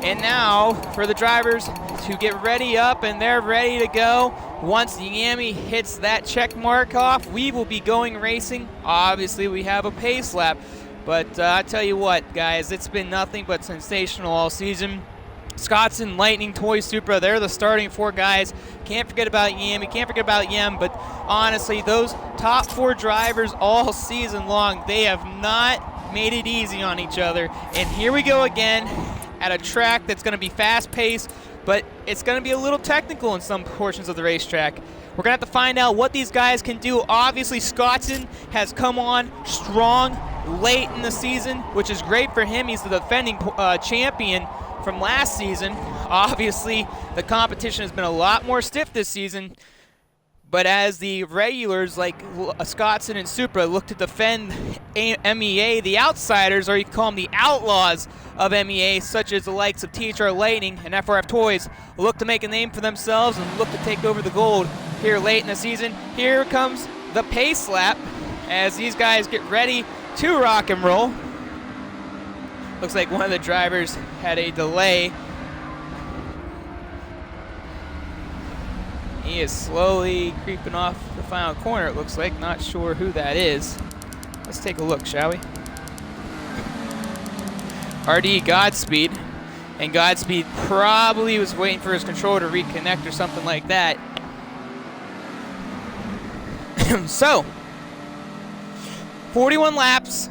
And now for the drivers to get ready up, and they're ready to go. Once MEA hits that check mark off, we will be going racing. Obviously, we have a pace lap, but I tell you what, guys, it's been nothing but sensational all season. Scottson, Lightning, Toy Supra, they're the starting 4 guys. Can't forget about MEA, can't forget about Yem, but honestly, those top 4 drivers all season long, they have not made it easy on each other. And here we go again at a track that's going to be fast-paced, but it's going to be a little technical in some portions of the racetrack. We're going to have to find out what these guys can do. Obviously, Scottson has come on strong late in the season, which is great for him. He's the defending champion from last season. Obviously, the competition has been a lot more stiff this season, but as the regulars like Scottson and Supra look to defend MEA, the outsiders, or you can call them the outlaws of MEA, such as the likes of THR Lightning and FRF Toys, look to make a name for themselves and look to take over the gold here late in the season. Here comes the pace lap as these guys get ready to rock and roll. Looks like one of the drivers had a delay. He is slowly creeping off the final corner, it looks like. Not sure who that is. Let's take a look, shall we? RD Godspeed. And Godspeed probably was waiting for his controller to reconnect or something like that. So, 41 laps,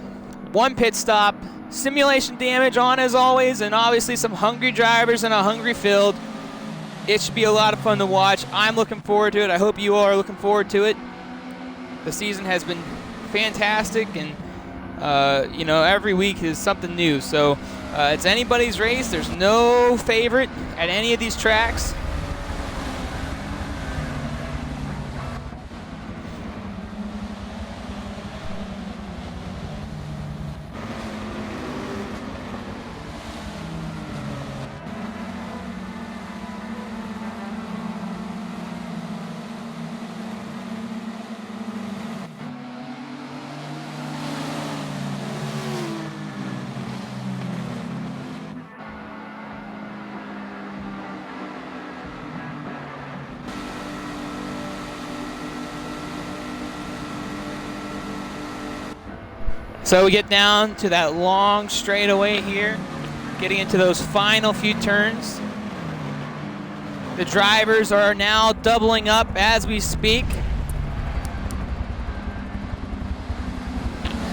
1 pit stop, simulation damage on as always, and obviously some hungry drivers in a hungry field. It should be a lot of fun to watch. I'm looking forward to it. I hope you all are looking forward to it. The season has been fantastic, and you know, every week is something new. So it's anybody's race. There's no favorite at any of these tracks. So we get down to that long straightaway here, getting into those final few turns. The drivers are now doubling up as we speak.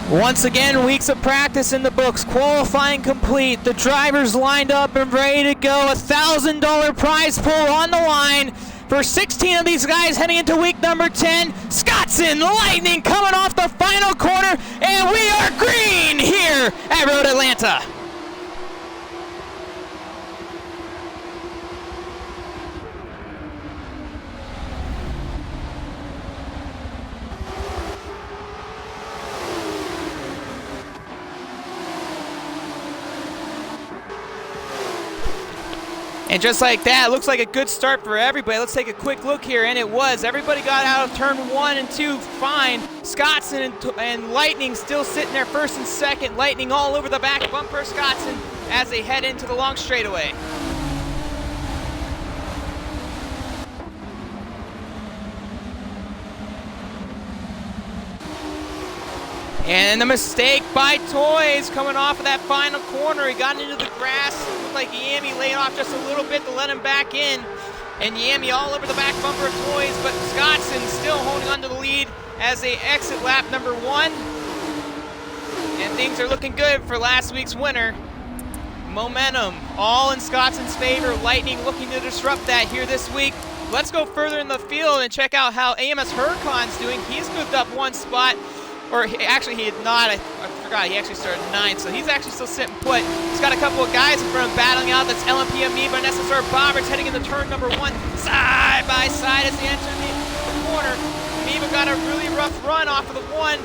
Once again, weeks of practice in the books, qualifying complete. The drivers lined up and ready to go. $1,000 prize pool on the line for 16 of these guys heading into week number 10. Scottson, Lightning coming off the final corner, and we are green here at Road Atlanta. And just like that, looks like a good start for everybody. Let's take a quick look here, and it was. Everybody got out of turn 1 and 2 fine. Scottson and Lightning still sitting there first and second. Lightning all over the back bumper of Scottson as they head into the long straightaway. And the mistake by Toys coming off of that final corner. He got into the grass. It looked like MEA laid off just a little bit to let him back in. And MEA all over the back bumper of Toys, but Scottson still holding on to the lead as they exit lap number 1. And things are looking good for last week's winner. Momentum all in Scottson's favor. Lightning looking to disrupt that here this week. Let's go further in the field and check out how AMS Huracan's doing. He's moved up 1 spot. Or actually, he had not. I forgot. He actually started 9th, so he's actually still sitting put. He's got a couple of guys in front of him battling out. That's LMP Amoeba and SSR Bombers heading into turn number 1, side by side as they enter the corner. Amoeba got a really rough run off of the 1.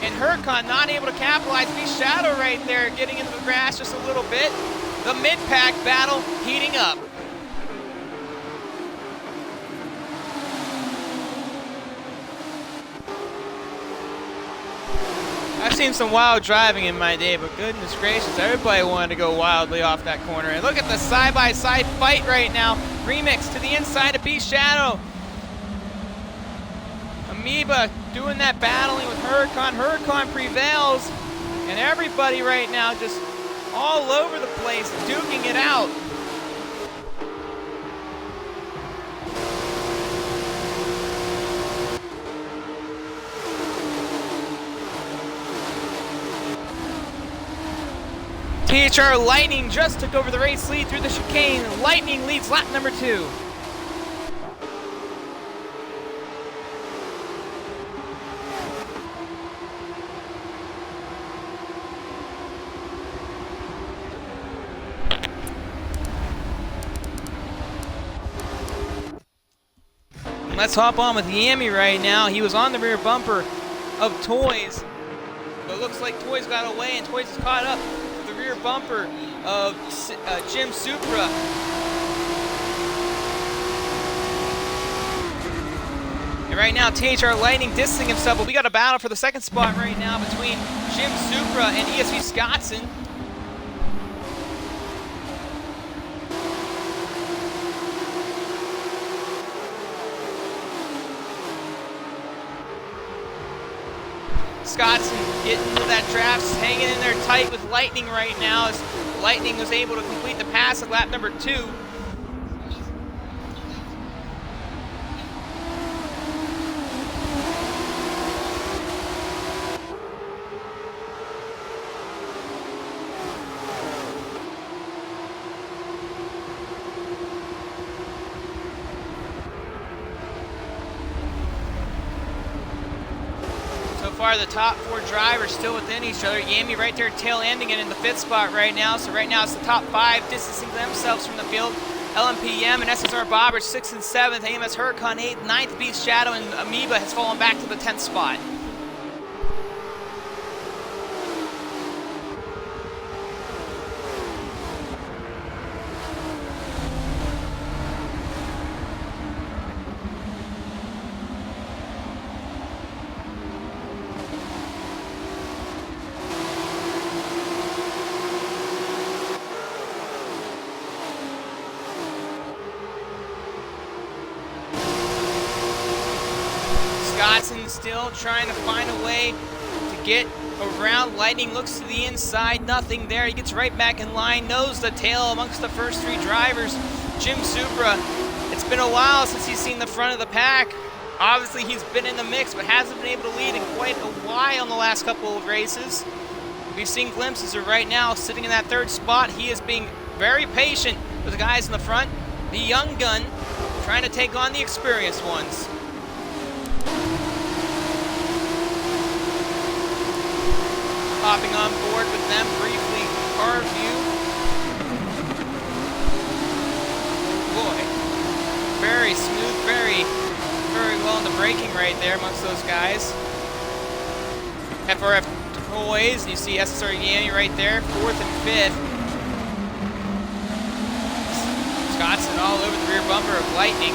And Huracan not able to capitalize. Be Shadow right there getting into the grass just a little bit. The mid-pack battle heating up. seen some wild driving in my day, but goodness gracious, everybody wanted to go wildly off that corner. And look at the side-by-side fight right now. Remix to the inside of Beast Shadow. Amoeba doing that battling with Huracan. Huracan prevails. And everybody right now just all over the place, duking it out. THR Lightning just took over the race lead through the chicane. Lightning leads lap number 2. Let's hop on with Yami right now. He was on the rear bumper of Toys, but looks like Toys got away and Toys is caught up with the rear bumper of Jim Supra. And right now, THR Lightning distancing himself, but we got a battle for the second spot right now between Jim Supra and ESV Scottson. Scottson getting into that draft, hanging in there tight with Lightning right now as Lightning was able to complete the pass at lap number 2. So far, the top 4 drivers still within each other. Yami right there tail ending it in the 5th spot right now. So right now it's the top 5 distancing themselves from the field. LMPM and SSR Bob are 6th and 7th. AMS Huracan 8th, 9th Beast Shadow, and Amoeba has fallen back to the 10th spot. Scottson still trying to find a way to get around. Lightning looks to the inside, nothing there. He gets right back in line, nose to tail amongst the first 3 drivers. Jim Supra, it's been a while since he's seen the front of the pack. Obviously he's been in the mix, but hasn't been able to lead in quite a while in the last couple of races. We've seen glimpses of right now sitting in that 3rd spot. He is being very patient with the guys in the front. The young gun trying to take on the experienced ones. Hopping on board with them briefly, car view. Boy, very smooth, very well in the braking right there amongst those guys. FRF Toys, you see SSR Yami right there, 4th and 5th. Scottson all over the rear bumper of Lightning.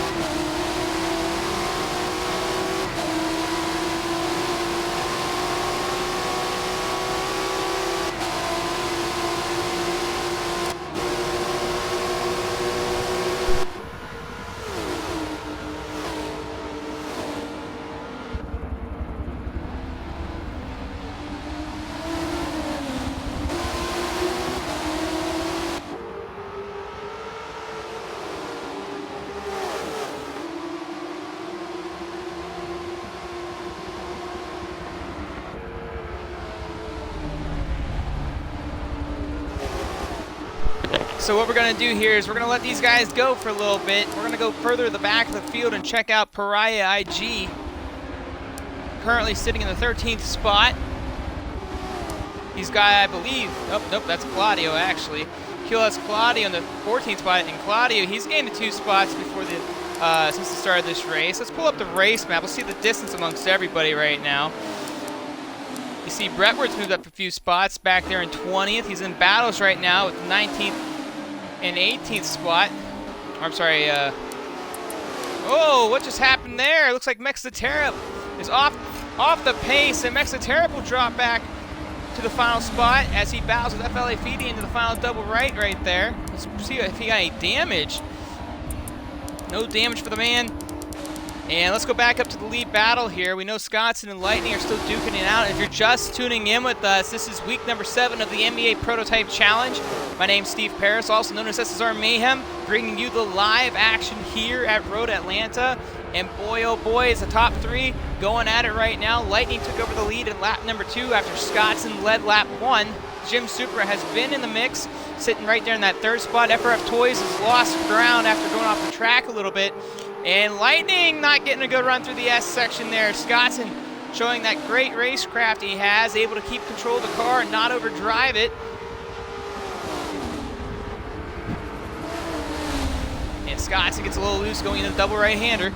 So what we're going to do here is we're going to let these guys go for a little bit. We're going to go further to the back of the field and check out Pariah IG. Currently sitting in the 13th spot. He's got, I believe, nope, that's Claudio actually. QLS Claudio in the 14th spot, and Claudio, he's gained the 2 spots before the since the start of this race. Let's pull up the race map. We'll see the distance amongst everybody right now. You see Bretworth's moved up a few spots back there in 20th. He's in battles right now with the 19th and 18th spot. Or, I'm sorry, oh, what just happened there? It looks like Mexaterra is off the pace, and Mexaterra will drop back to the final spot as he battles with FLA Feedy into the final double right there. Let's see if he got any damage. No damage for the man. And let's go back up to the lead battle here. We know Scottson and Lightning are still duking it out. If you're just tuning in with us, this is week number 7 of the MEA Prototype Challenge. My name's Steve Paris, also known as SSR Mayhem, bringing you the live action here at Road Atlanta. And boy, oh boy, is the top 3 going at it right now. Lightning took over the lead in lap number 2 after Scottson led lap 1. Jim Supra has been in the mix, sitting right there in that 3rd spot. FRF Toys has lost ground after going off the track a little bit. And Lightning not getting a good run through the S section there. Scottson showing that great racecraft he has, able to keep control of the car and not overdrive it. And Scottson gets a little loose going into the double right-hander.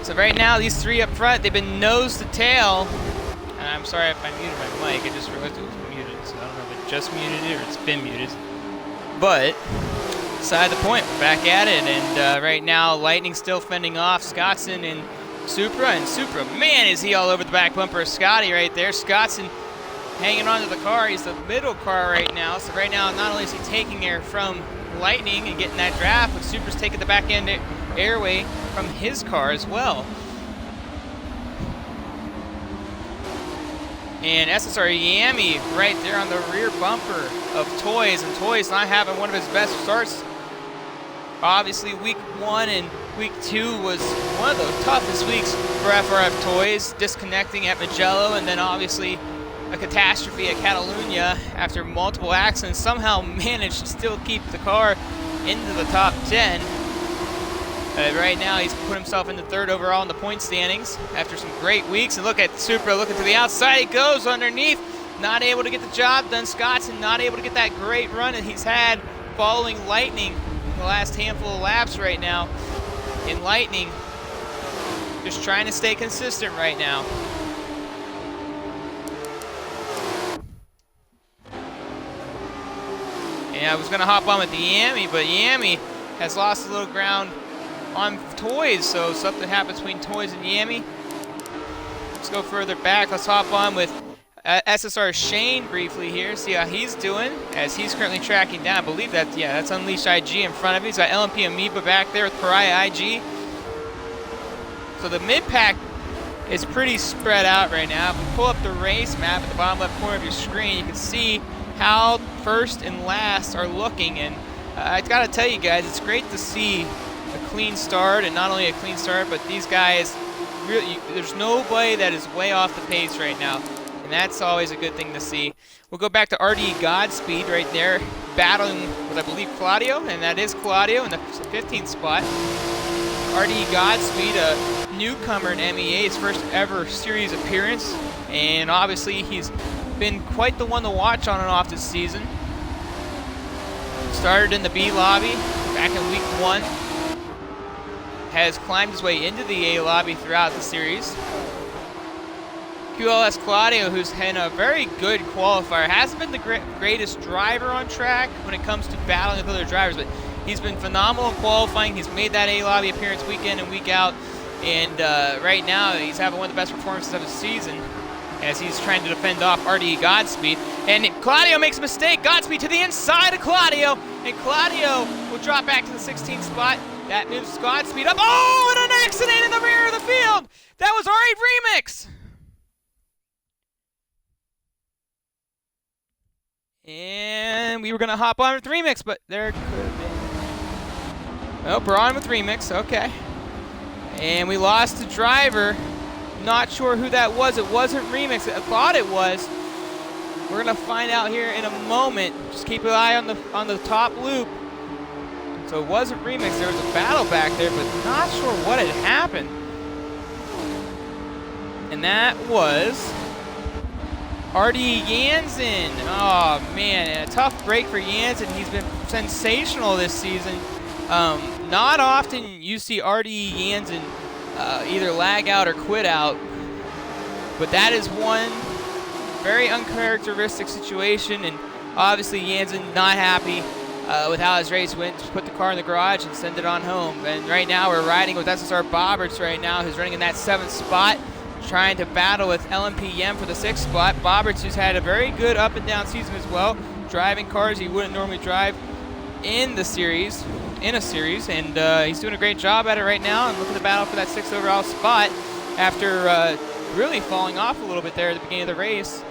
So right now, these 3 up front, they've been nose to tail. And I'm sorry if I muted my mic, I just realized it was muted, so I don't know if it just muted it or it's been muted. But, beside the point, we're back at it, and right now, Lightning still fending off Scottson and Supra, man, is he all over the back bumper of Scotty right there. Scottson hanging onto the car, he's the middle car right now, so right now, not only is he taking air from Lightning and getting that draft, but Supra's taking the back end airway from his car as well. And SSR Yami right there on the rear bumper of Toys, and Toys not having one of his best starts. Obviously week 1 and week 2 was one of the toughest weeks for FRF Toys, disconnecting at Magello and then obviously a catastrophe at Catalunya after multiple accidents. Somehow managed to still keep the car into the top 10. Right now, he's put himself in the 3rd overall in the point standings after some great weeks. And look at Supra looking to the outside. He goes underneath, not able to get the job done. Scottson not able to get that great run that he's had following Lightning in the last handful of laps right now. And Lightning just trying to stay consistent right now. And I was going to hop on with the Yami, but Yami has lost a little ground on Toys, so something happened between Toys and Yami. Let's go further back. Let's hop on with SSR Shane briefly here, see how he's doing as he's currently tracking down. I believe that, yeah, that's Unleashed IG in front of him. He's got LMP Amoeba back there with Pariah IG. So the mid-pack is pretty spread out right now. If we pull up the race map at the bottom left corner of your screen, you can see how first and last are looking. And I gotta tell you guys, it's great to see a clean start, and not only a clean start, but these guys, really, there's nobody that is way off the pace right now, and that's always a good thing to see. We'll go back to RD Godspeed right there, battling with, I believe, Claudio, and that is Claudio in the 15th spot. RD Godspeed, a newcomer in MEA, his first ever series appearance, and obviously he's been quite the one to watch on and off this season. Started in the B lobby back in week 1. Has climbed his way into the A lobby throughout the series. QLS Claudio, who's been a very good qualifier, hasn't been the greatest driver on track when it comes to battling with other drivers, but he's been phenomenal in qualifying. He's made that A lobby appearance week in and week out, and right now he's having one of the best performances of his season as he's trying to defend off RD Godspeed. And Claudio makes a mistake. Godspeed to the inside of Claudio, and Claudio will drop back to the 16th spot. That moves Godspeed up. Oh, and an accident in the rear of the field. That was R8 Remix. And we were going to hop on with Remix, but there could have been. Oh, we're on with Remix. Okay. And we lost the driver. Not sure who that was. It wasn't Remix. I thought it was. We're going to find out here in a moment. Just keep an eye on the top loop. So it wasn't Remix. There was a battle back there, but not sure what had happened. And that was R.D. Jansen. Oh, man, and a tough break for Jansen. He's been sensational this season. Not often you see R.D. Jansen either lag out or quit out, but that is one very uncharacteristic situation, and obviously Jansen not happy with how his race went. Just put the car in the garage and send it on home. And right now we're riding with SSR Bobberts right now, who's running in that 7th spot, trying to battle with LMP for the 6th spot. Bobberts, who's had a very good up and down season as well, driving cars he wouldn't normally drive in a series, and he's doing a great job at it right now, and looking to battle for that 6th overall spot after really falling off a little bit there at the beginning of the race.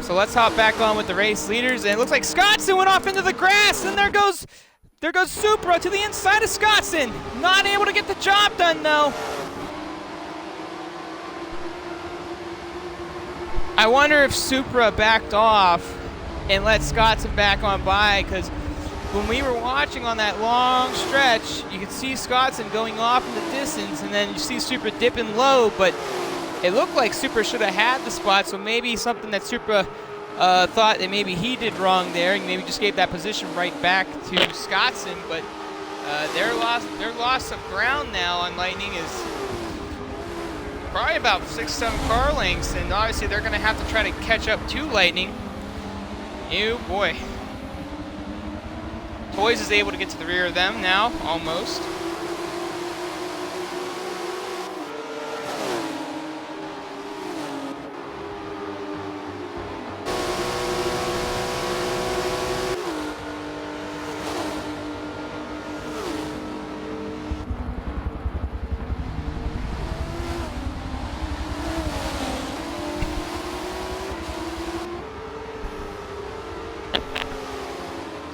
So let's hop back on with the race leaders, and it looks like Scottson went off into the grass, and there goes Supra to the inside of Scottson. Not able to get the job done though. I wonder if Supra backed off and let Scottson back on by, because when we were watching on that long stretch, you could see Scottson going off in the distance, and then you see Supra dipping low, but it looked like Supra should have had the spot, so maybe something that Supra thought that maybe he did wrong there, and maybe just gave that position right back to Scottson, but their loss of ground now on Lightning is probably about 6-7 car lengths, and obviously they're going to have to try to catch up to Lightning. Oh boy. Toys is able to get to the rear of them now, almost.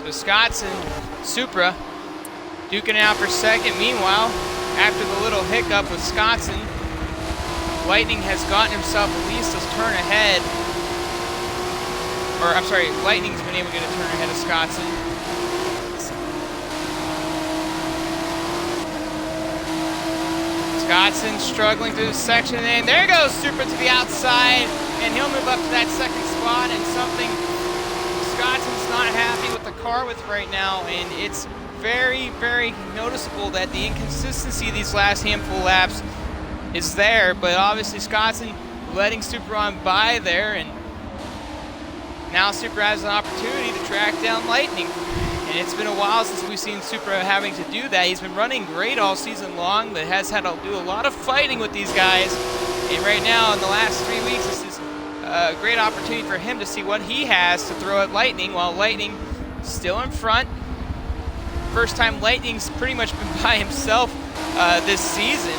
So Scottson, Supra, duking it out for second. Meanwhile, after the little hiccup with Scottson, Lightning has gotten himself at least a turn ahead. Or, I'm sorry, Lightning's been able to get a turn ahead of Scottson. Scottson struggling through the section, and there goes Supra to the outside, and he'll move up to that 2nd spot, and something Scottson's not happy with the car with right now, and it's very, very noticeable that the inconsistency these last handful of laps is there, but obviously Scottson letting Supra on by there, and now Supra has an opportunity to track down Lightning. And it's been a while since we've seen Supra having to do that. He's been running great all season long, but has had to do a lot of fighting with these guys. And right now, in the last 3 weeks, this is a great opportunity for him to see what he has to throw at Lightning, while Lightning still in front. First time Lightning's pretty much been by himself this season.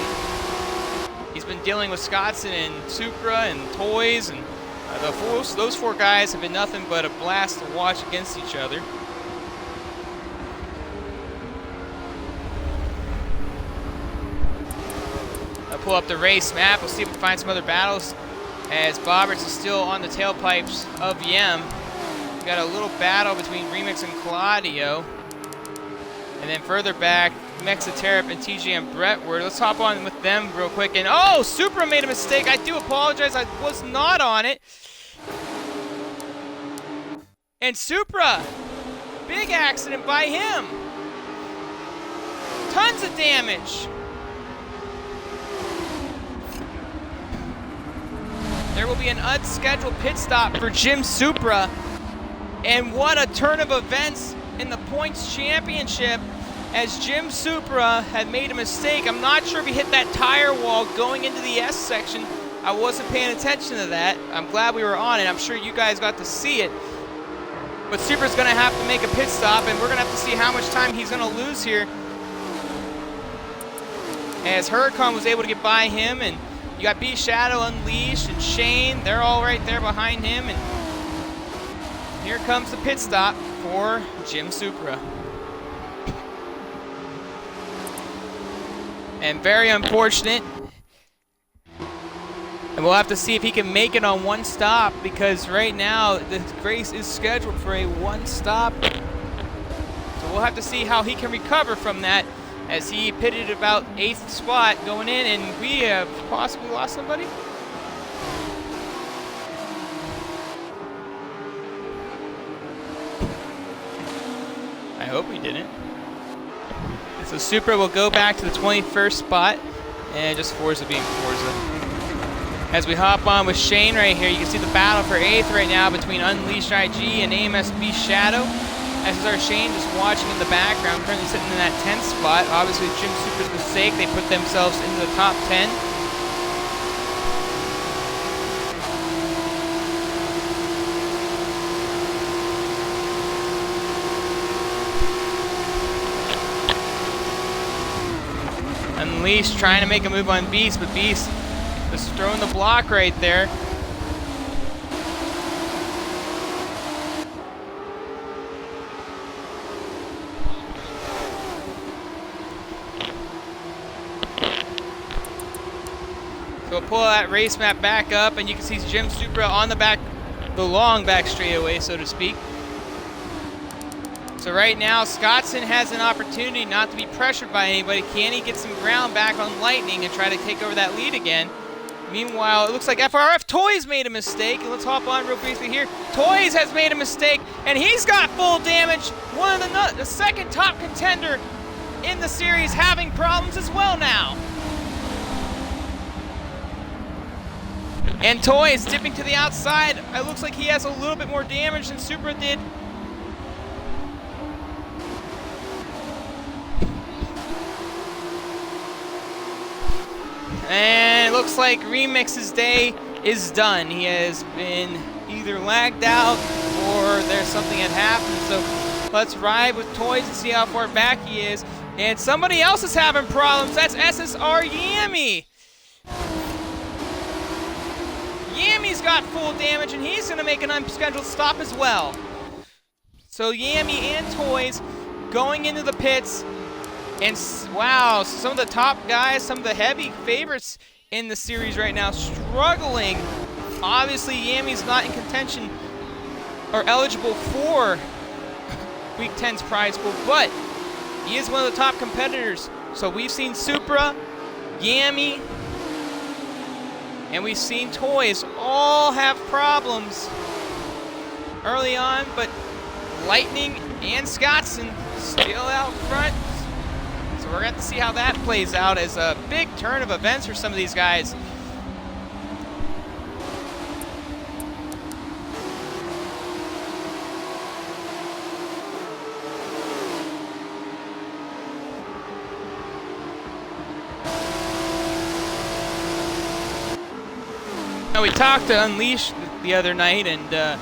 He's been dealing with Scottson and Supra and Toys, and those 4 guys have been nothing but a blast to watch against each other. I'll pull up the race map. We'll see if we can find some other battles, as Bobberts is still on the tailpipes of Yem. We've got a little battle between Remix and Claudio. And then further back, Mexiterip and TJ and Brentwood. Let's hop on with them real quick. And oh, Supra made a mistake. I do apologize. I was not on it. And Supra, big accident by him. Tons of damage. There will be an unscheduled pit stop for Jim Supra. And what a turn of events in the points championship, as Jim Supra had made a mistake. I'm not sure if he hit that tire wall going into the S section. I wasn't paying attention to that. I'm glad we were on it. I'm sure you guys got to see it. But Supra's going to have to make a pit stop, and we're going to have to see how much time he's going to lose here, as Huracan was able to get by him, and you got B Shadow Unleashed and Shane. They're all right there behind him, and here comes the pit stop for Jim Supra. And very unfortunate. And we'll have to see if he can make it on one stop, because right now the race is scheduled for a one stop. So we'll have to see how he can recover from that, as he pitted about 8th spot going in, and we have possibly lost somebody. I hope we didn't. So Supra will go back to the 21st spot, and just Forza being Forza. As we hop on with Shane right here, you can see the battle for 8th right now between Unleashed IG and AMSB Shadow. SSR Shane just watching in the background, currently sitting in that 10th spot. Obviously, with Jim Supra's mistake, they put themselves into the top 10. Unleashed trying to make a move on Beast, but Beast just throwing the block right there. So we'll pull that race map back up, and you can see Jim Supra on the long back straightaway, so to speak. So right now, Scottson has an opportunity not to be pressured by anybody. Can he get some ground back on Lightning and try to take over that lead again? Meanwhile, it looks like FRF Toys made a mistake. And let's hop on real briefly here. Toys has made a mistake, and he's got full damage. One of the second top contender in the series having problems as well now. And Toys dipping to the outside. It looks like he has a little bit more damage than Supra did. And it looks like Remix's day is done. He has been either lagged out or there's something that happened. So let's ride with Toys and see how far back he is. And somebody else is having problems. That's SSR Yami. Yami's got full damage, and he's going to make an unscheduled stop as well. So Yami and Toys going into the pits. And wow, some of the top guys, some of the heavy favorites in the series right now struggling. Obviously, Yami's not in contention or eligible for Week 10's prize pool, but he is one of the top competitors. So we've seen Supra, Yami, and we've seen Toys all have problems early on, but Lightning and Scottson still out front. So we're going to have to see how that plays out as a big turn of events for some of these guys. Now we talked to Unleashed the other night, and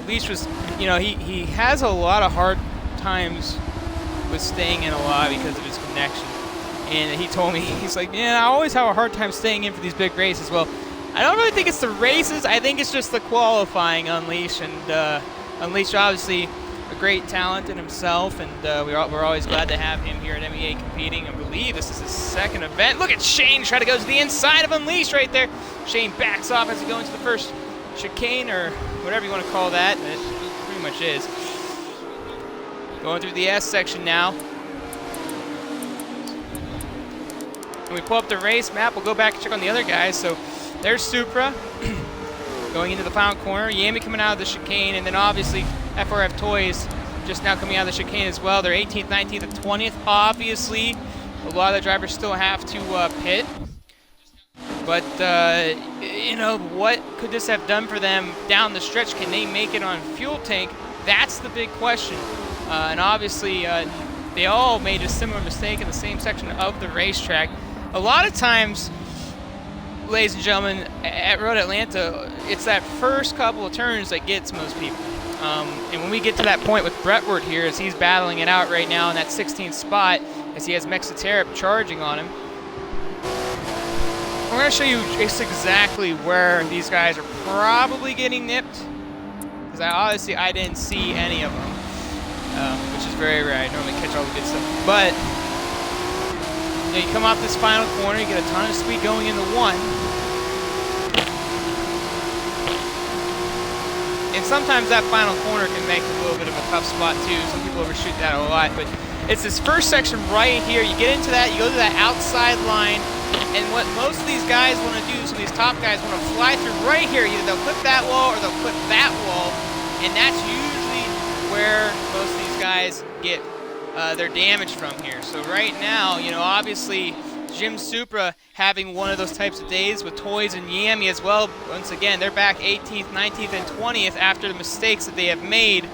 Unleashed was, you know, he has a lot of hard times with staying in a lot because of his connection. And he told me, he's like, yeah, I always have a hard time staying in for these big races. Well, I don't really think it's the races. I think it's just the qualifying, Unleashed. And Unleashed, obviously, a great talent in himself. And we're always glad to have him here at MEA competing. I believe this is his second event. Look at Shane try to go to the inside of Unleashed right there. Shane backs off as he goes into the first chicane, or whatever you want to call that. It pretty much is. Going through the S section now. When we pull up the race map, we'll go back and check on the other guys. So there's Supra going into the final corner. Yami coming out of the chicane, and then obviously FRF Toys just now coming out of the chicane as well. They're 18th, 19th, and 20th. Obviously, a lot of the drivers still have to pit. But, you know, what could this have done for them down the stretch? Can they make it on fuel tank? That's the big question. And obviously, they all made a similar mistake in the same section of the racetrack. A lot of times, ladies and gentlemen, at Road Atlanta, it's that first couple of turns that gets most people. And when we get to that point with Brentwood here, as he's battling it out right now in that 16th spot, as he has Mexiterip charging on him, we're going to show you just exactly where these guys are probably getting nipped, because obviously I didn't see any of them, which is very rare. I normally catch all the good stuff. But you know, you come off this final corner, you get a ton of speed going into one. And sometimes that final corner can make a little bit of a tough spot too. Some people overshoot that a lot, but it's this first section right here. You get into that, you go to that outside line, and what most of these guys want to do, so these top guys want to fly through right here. Either they'll clip that wall or they'll clip that wall, and that's usually where most of these guys get their damage from here. So right now, you know, obviously Jim Supra having one of those types of days with Toys and Yami as well. Once again, they're back 18th, 19th, and 20th after the mistakes that they have made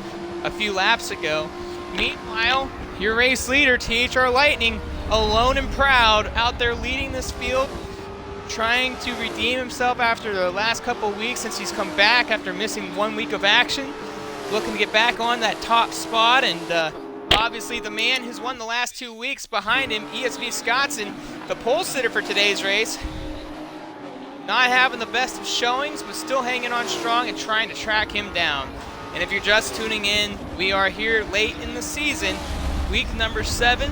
a few laps ago. Meanwhile, your race leader, THR Lightning, alone and proud, out there leading this field, trying to redeem himself after the last couple weeks since he's come back after missing 1 week of action, looking to get back on that top spot. And obviously the man who's won the last 2 weeks behind him, ESV Scottson, the pole sitter for today's race, not having the best of showings, but still hanging on strong and trying to track him down. And if you're just tuning in, we are here late in the season, week number 7.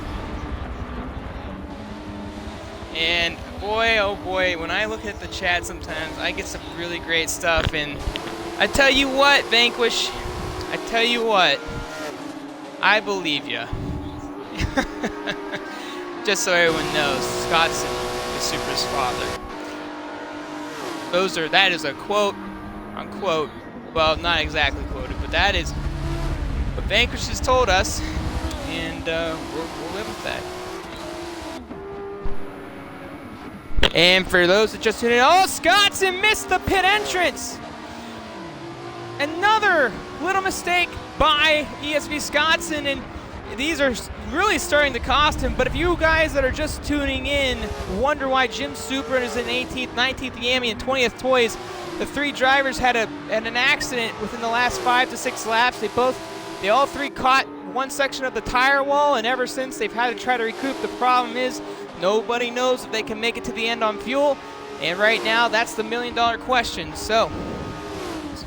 And boy, oh boy, when I look at the chat sometimes, I get some really great stuff. And I tell you what, Vanquish, I tell you what, I believe you. Just so everyone knows, Scottson is Supra's father. That is a quote, unquote, well, not exactly quoted, but that is what Vanquish has told us, and we'll live with that. And for those that just tuned in, oh, Scottson missed the pit entrance! Another little mistake by ESV Scottson, and these are really starting to cost him. But if you guys that are just tuning in wonder why Jim Supra is in 18th, 19th Yami, and 20th Toys, the 3 drivers had an accident within the last 5 to 6 laps. They all 3 caught one section of the tire wall, and ever since they've had to try to recoup. The problem is nobody knows if they can make it to the end on fuel, and right now that's the $1 million question. So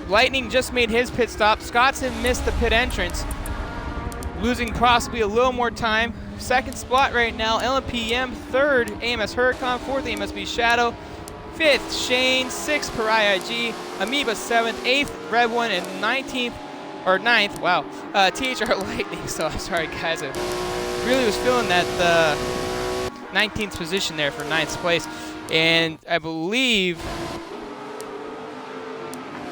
Lightning just made his pit stop. Scottson missed the pit entrance, losing possibly a little more time. Second spot right now, LMPM. Third, AMS Huracan. Fourth, AMSB Shadow. Fifth, Shane. 6th, Pariah IG. Amoeba 7th. 8th, Red One. And 19th, or 9th, wow, THR Lightning. So I'm sorry, guys. I really was feeling that 19th position there for 9th place. And I believe,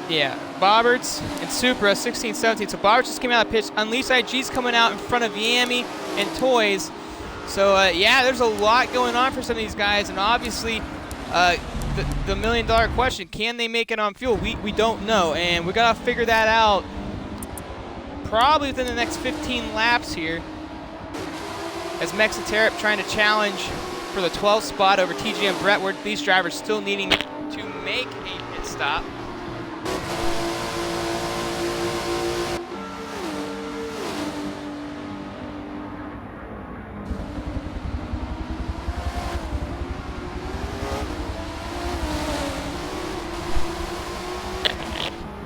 yeah, Bobberts and Supra, 16th, 17th. So Bobberts just came out of pitch. Unleashed IG's coming out in front of Yami and Toys. So, yeah, there's a lot going on for some of these guys. And obviously, the $1 million question, can they make it on fuel? We don't know. And we got to figure that out probably within the next 15 laps here. As Mexaterrip trying to challenge for the 12th spot over TGM Brentwood. These drivers still needing to make a pit stop.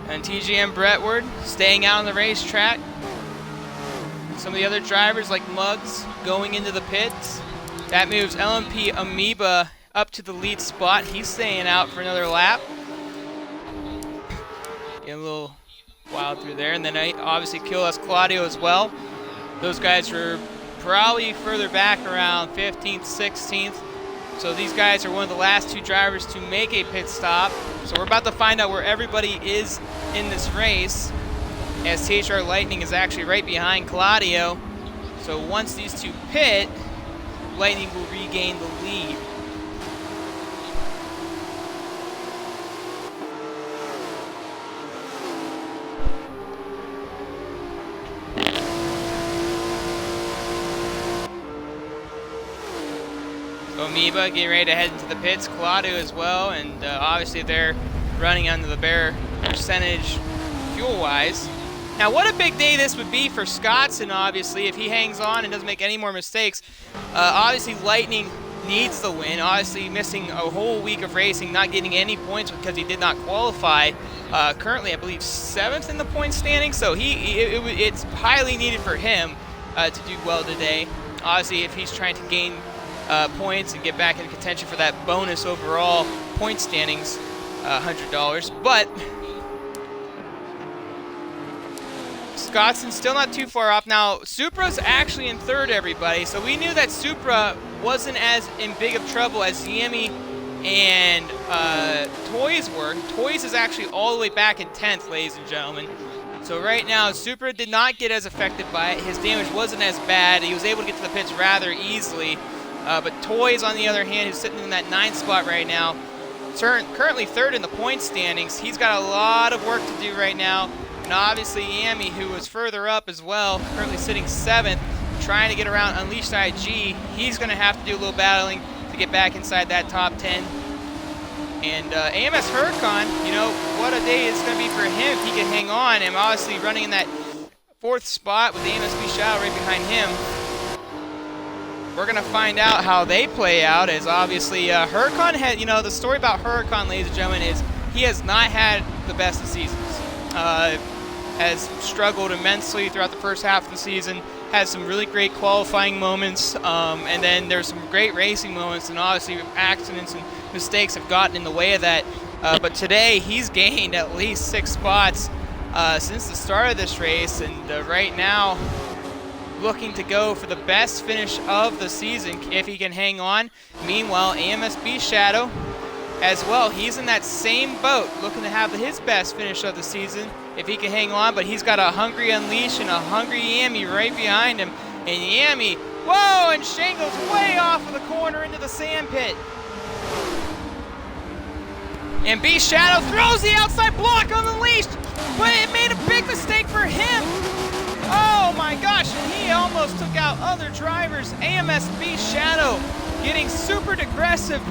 And TGM Brentwood staying out on the racetrack. Some of the other drivers like Muggs going into the pits. That moves LMP Amoeba up to the lead spot. He's staying out for another lap. Get a little wild through there. And then obviously Kill Us Claudio as well. Those guys were probably further back around 15th, 16th. So these guys are one of the last 2 drivers to make a pit stop. So we're about to find out where everybody is in this race, as THR Lightning is actually right behind Claudio. So once these 2 pit, Lightning will regain the lead. So Amoeba getting ready to head into the pits, Claudio as well, and obviously they're running under the bare percentage fuel-wise. Now, what a big day this would be for Scottson, obviously, if he hangs on and doesn't make any more mistakes. Obviously, Lightning needs the win. Obviously, missing a whole week of racing, not getting any points because he did not qualify. Currently, I believe, 7th in the point standing, so it's highly needed for him to do well today. Obviously, if he's trying to gain points and get back in contention for that bonus overall point standings, $100. But Scotson's still not too far off. Now, Supra's actually in third, everybody. So we knew that Supra wasn't as in big of trouble as Yami and Toys were. Toys is actually all the way back in 10th, ladies and gentlemen. So right now, Supra did not get as affected by it. His damage wasn't as bad. He was able to get to the pits rather easily. But Toys, on the other hand, who's sitting in that 9th spot right now, currently third in the point standings. He's got a lot of work to do right now. And obviously, Yami, who was further up as well, currently sitting 7th, trying to get around Unleashed IG. He's going to have to do a little battling to get back inside that top 10. And AMS Huracan, you know, what a day it's going to be for him if he can hang on. And obviously running in that 4th spot with the AMSB Shadow right behind him. We're going to find out how they play out, as obviously Huracan had, you know, the story about Huracan, ladies and gentlemen, is he has not had the best of seasons. Has struggled immensely throughout the first half of the season, had some really great qualifying moments, and then there's some great racing moments, and obviously accidents and mistakes have gotten in the way of that. But today, he's gained at least 6 spots since the start of this race, and right now, looking to go for the best finish of the season if he can hang on. Meanwhile, AMSB Shadow as well, he's in that same boat, looking to have his best finish of the season if he can hang on, but he's got a hungry Unleash and a hungry Yami right behind him. And Yami, whoa, and Shane goes way off of the corner into the sand pit. And B Shadow throws the outside block on Unleashed, but it made a big mistake for him. Oh my gosh, and he almost took out other drivers. AMSB Shadow getting super aggressive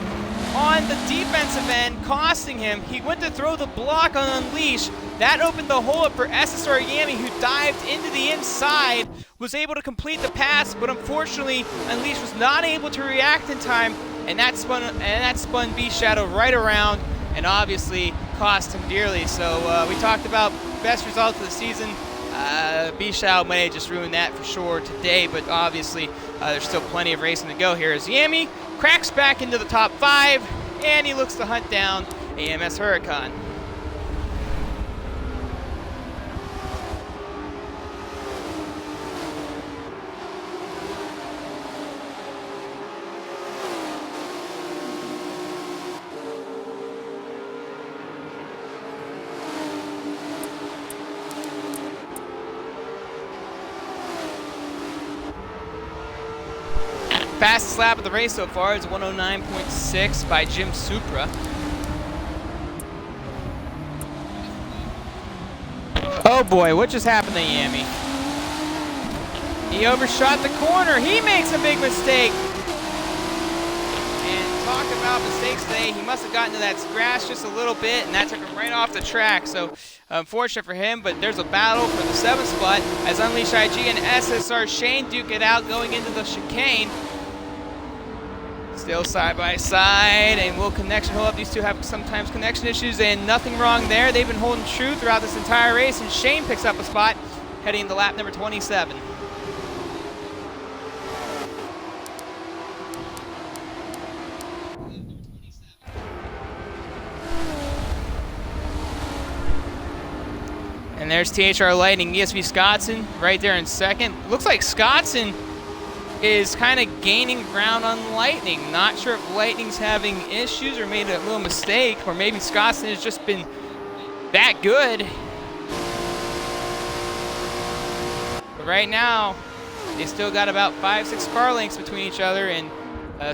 on the defensive end, costing him. He went to throw the block on Unleash. That opened the hole up for SSR Yami, who dived into the inside, was able to complete the pass, but unfortunately, Unleash was not able to react in time, and that spun B Shadow right around, and obviously cost him dearly. So we talked about best results of the season. B Shadow may have just ruined that for sure today, but obviously there's still plenty of racing to go here as Yami cracks back into the top 5, and he looks to hunt down AMS Huracan. Fastest lap of the race so far is 109.6 by Jim Supra. Oh boy, what just happened to Yami? He overshot the corner. He makes a big mistake. And talk about mistakes today. He must have gotten to that grass just a little bit, and that took him right off the track. So unfortunate for him, but there's a battle for the 7th spot as Unleashed IG and SSR Shane duke it out going into the chicane. Still side by side, and will connection hold up. These two have sometimes connection issues, and nothing wrong there. They've been holding true throughout this entire race, and Shane picks up a spot heading into lap number 27. And there's THR Lightning, ESV Scotson right there in 2nd. Looks like Scotson is kind of gaining ground on Lightning. Not sure if Lightning's having issues or made a little mistake, or maybe Scotson has just been that good. But right now, they still got about 5-6 car lengths between each other, and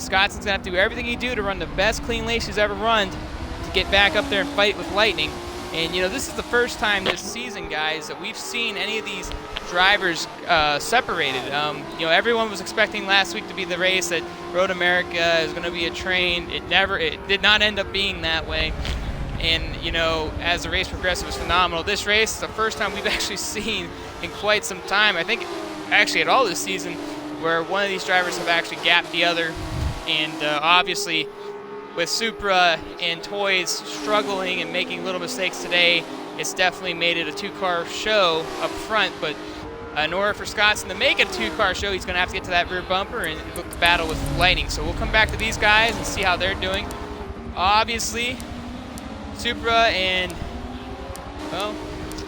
Scotson's gonna have to do everything he do to run the best clean race he's ever run to get back up there and fight with Lightning. And you know, this is the first time this season, guys, that we've seen any of these drivers separated. You know, everyone was expecting last week to be the race that Road America is going to be a train. It did not end up being that way. And you know, as the race progressed, it was phenomenal. This race is the first time we've actually seen in quite some time, I think actually at all this season, where one of these drivers have actually gapped the other. And obviously, with Supra and Toys struggling and making little mistakes today, it's definitely made it a 2-car show up front. But in order for Scotson to make it a 2-car show, he's going to have to get to that rear bumper and look to battle with Lightning. So we'll come back to these guys and see how they're doing. Obviously, Supra and, well,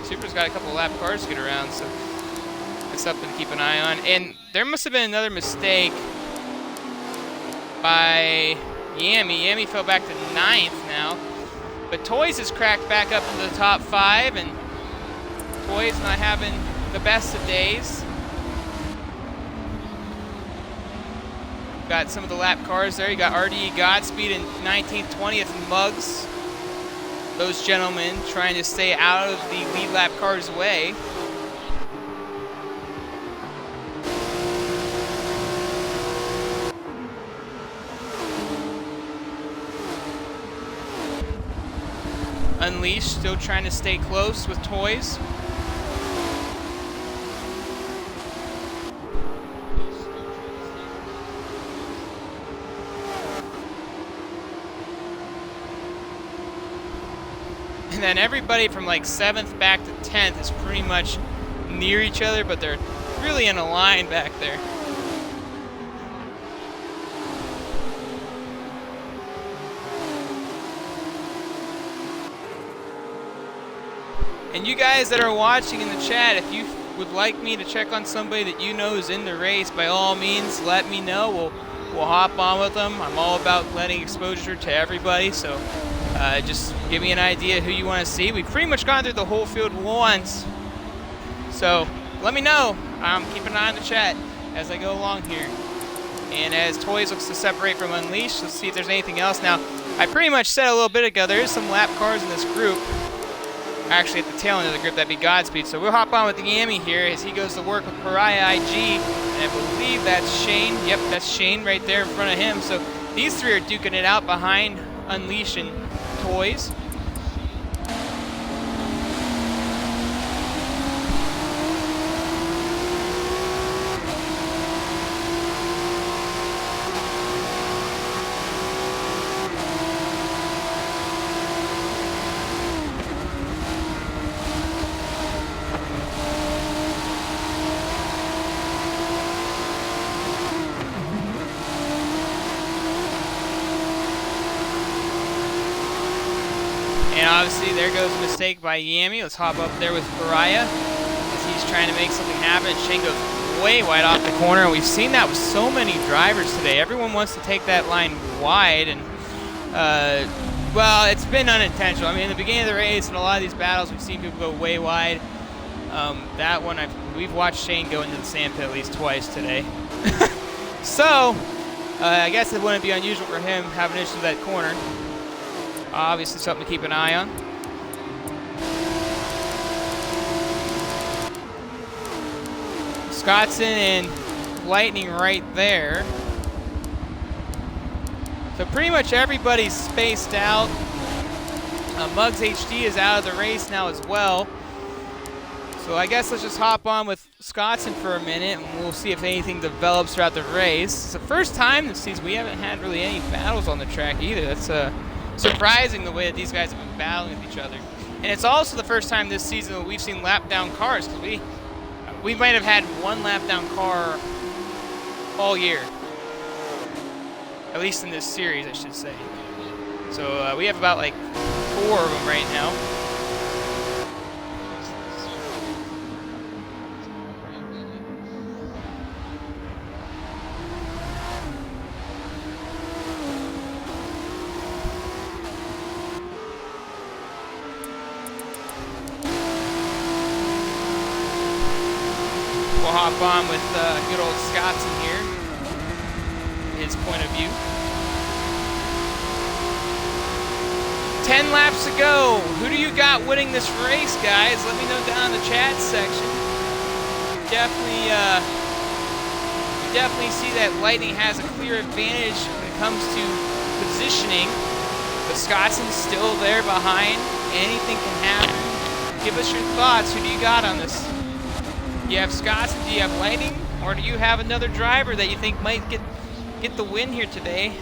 Supra's got a couple of lap cars to get around, so something to keep an eye on. And there must have been another mistake by Yami. Yami fell back to 9th now. But Toys has cracked back up into the top 5, and Toys not having the best of days. Got some of the lap cars there. You got RDE Godspeed in 19th, 20th, Muggs. Those gentlemen trying to stay out of the lead lap cars' way. Unleashed still trying to stay close with Toys. And then everybody from like 7th back to 10th is pretty much near each other, but they're really in a line back there. And you guys that are watching in the chat, if you would like me to check on somebody that you know is in the race, by all means, let me know. We'll hop on with them. I'm all about letting exposure to everybody, so just give me an idea who you want to see. We've pretty much gone through the whole field once, so let me know. Keep an eye on the chat as I go along here. And as Toys looks to separate from Unleashed, let's see if there's anything else. Now, I pretty much said a little bit ago, there is some lap cars in this group. Actually, at the tail end of the group, that'd be Godspeed. So we'll hop on with the Yami here as he goes to work with Pariah IG. And I believe that's Shane. Yep, that's Shane right there in front of him. So these three are duking it out behind Unleash and Toys. And obviously there goes a mistake by Yami. Let's hop up there with Pariah as he's trying to make something happen. Shane goes way wide off the corner, and we've seen that with so many drivers today. Everyone wants to take that line wide, and well, it's been unintentional. I mean, in the beginning of the race and a lot of these battles, we've seen people go way wide. That one, we've watched Shane go into the sand pit at least twice today. So, I guess it wouldn't be unusual for him having an issue with that corner. Obviously something to keep an eye on. Scottson and Lightning right there. So pretty much everybody's spaced out. Muggs HD is out of the race now as well. So I guess let's just hop on with Scottson for a minute, and we'll see if anything develops throughout the race. It's the first time this season we haven't had really any battles on the track either. That's surprising the way that these guys have been battling with each other. And it's also the first time this season that we've seen lap down cars, because we might have had one lap down car all year. At least in this series, I should say. So we have about like 4 of them right now. We'll hop on with good old Scottson here, his point of view. 10 laps to go. Who do you got winning this race, guys? Let me know down in the chat section. Definitely see that Lightning has a clear advantage when it comes to positioning. But Scottson's still there behind. Anything can happen. Give us your thoughts. Who do you got on this? Do you have Scottson? Do you have Lightning? Or do you have another driver that you think might get the win here today?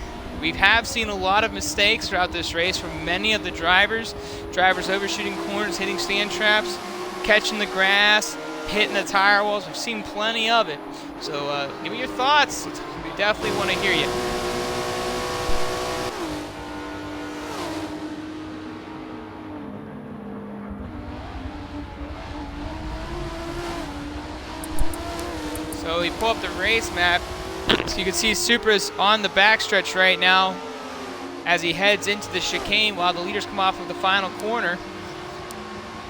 We have seen a lot of mistakes throughout this race from many of the drivers. Drivers overshooting corners, hitting stand traps, catching the grass, hitting the tire walls. We've seen plenty of it. So give me your thoughts. We definitely want to hear you. we pull up the race map, so you can see Supra's on the backstretch right now as he heads into the chicane while the leaders come off of the final corner.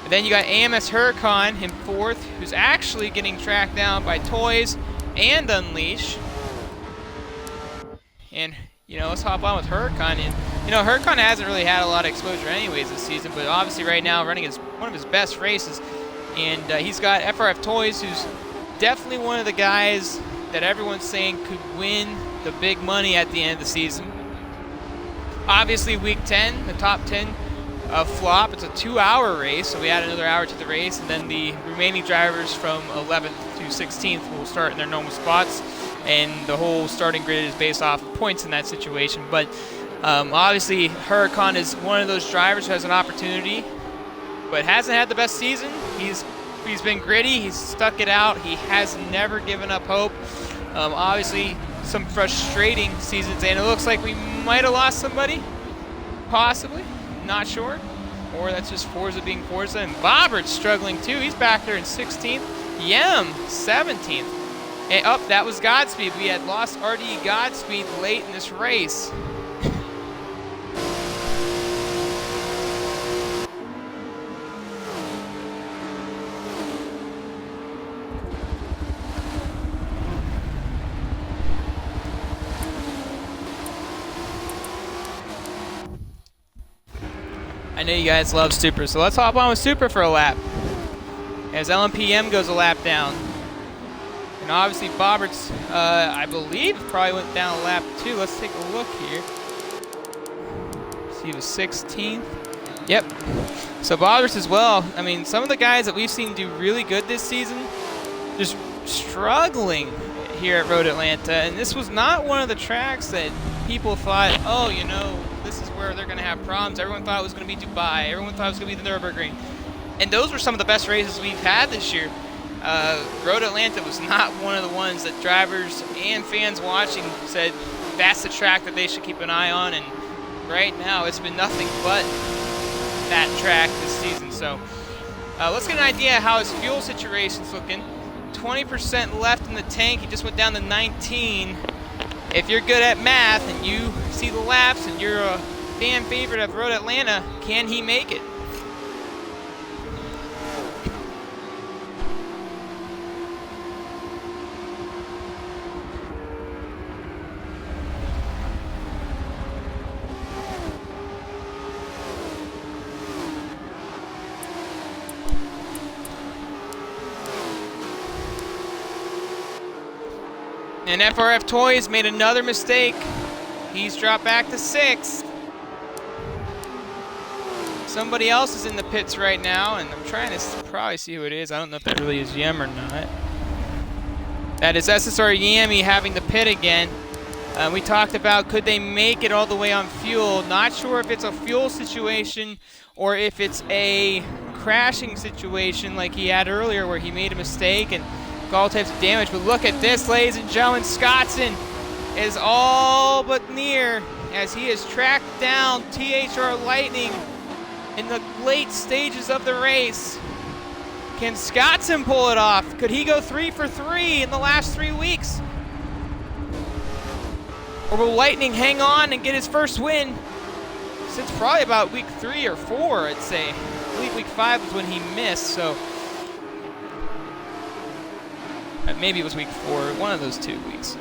And then you got AMS Huracan in 4th, who's actually getting tracked down by Toys and Unleash. And, you know, let's hop on with Huracan. And, you know, Huracan hasn't really had a lot of exposure anyways this season, but obviously right now running one of his best races. And he's got FRF Toys, who's definitely one of the guys that everyone's saying could win the big money at the end of the season. Obviously week 10, the top 10 flop. It's a 2-hour race, so we add another hour to the race, and then the remaining drivers from 11th to 16th will start in their normal spots, and the whole starting grid is based off points in that situation. But obviously Huracan is one of those drivers who has an opportunity, but hasn't had the best season. He's been gritty, he's stuck it out, he has never given up hope. Obviously some frustrating seasons, and it looks like we might have lost somebody, possibly. Not sure, or that's just Forza being Forza. And Bobbert's struggling too. He's back there in 16th. Yem 17th. And up, that was Godspeed. We had lost RD Godspeed late in this race. I know you guys love Supra, so let's hop on with Supra for a lap as LMPM goes a lap down. And obviously Bobbert's, I believe, probably went down a lap too. Let's take a look here. See, he was 16th. Yep. So Bobbert's as well. I mean, some of the guys that we've seen do really good this season, just struggling here at Road Atlanta. And this was not one of the tracks that people thought, oh, you know, this is where they're going to have problems. Everyone thought it was going to be Dubai. Everyone thought it was going to be the Nürburgring. And those were some of the best races we've had this year. Road Atlanta was not one of the ones that drivers and fans watching said that's the track that they should keep an eye on. And right now it's been nothing but that track this season. So let's get an idea how his fuel situation's looking. 20% left in the tank. He just went down to 19. If you're good at math and you see the laps and you're a fan favorite of Road Atlanta, can he make it? And FRF Toys made another mistake. He's dropped back to 6th. Somebody else is in the pits right now, and I'm trying to probably see who it is. I don't know if that really is Yem or not. That is SSR Yami having the pit again. We talked about could they make it all the way on fuel. Not sure if it's a fuel situation or if it's a crashing situation like he had earlier where he made a mistake and all types of damage. But look at this, ladies and gentlemen. Scotson is all but near as he has tracked down THR Lightning in the late stages of the race. Can Scotson pull it off? Could he go 3 for 3 in the last 3 weeks? Or will Lightning hang on and get his first win since probably about week 3 or 4, I'd say. I believe week 5 was when he missed, so maybe it was week 4, one of those 2 weeks.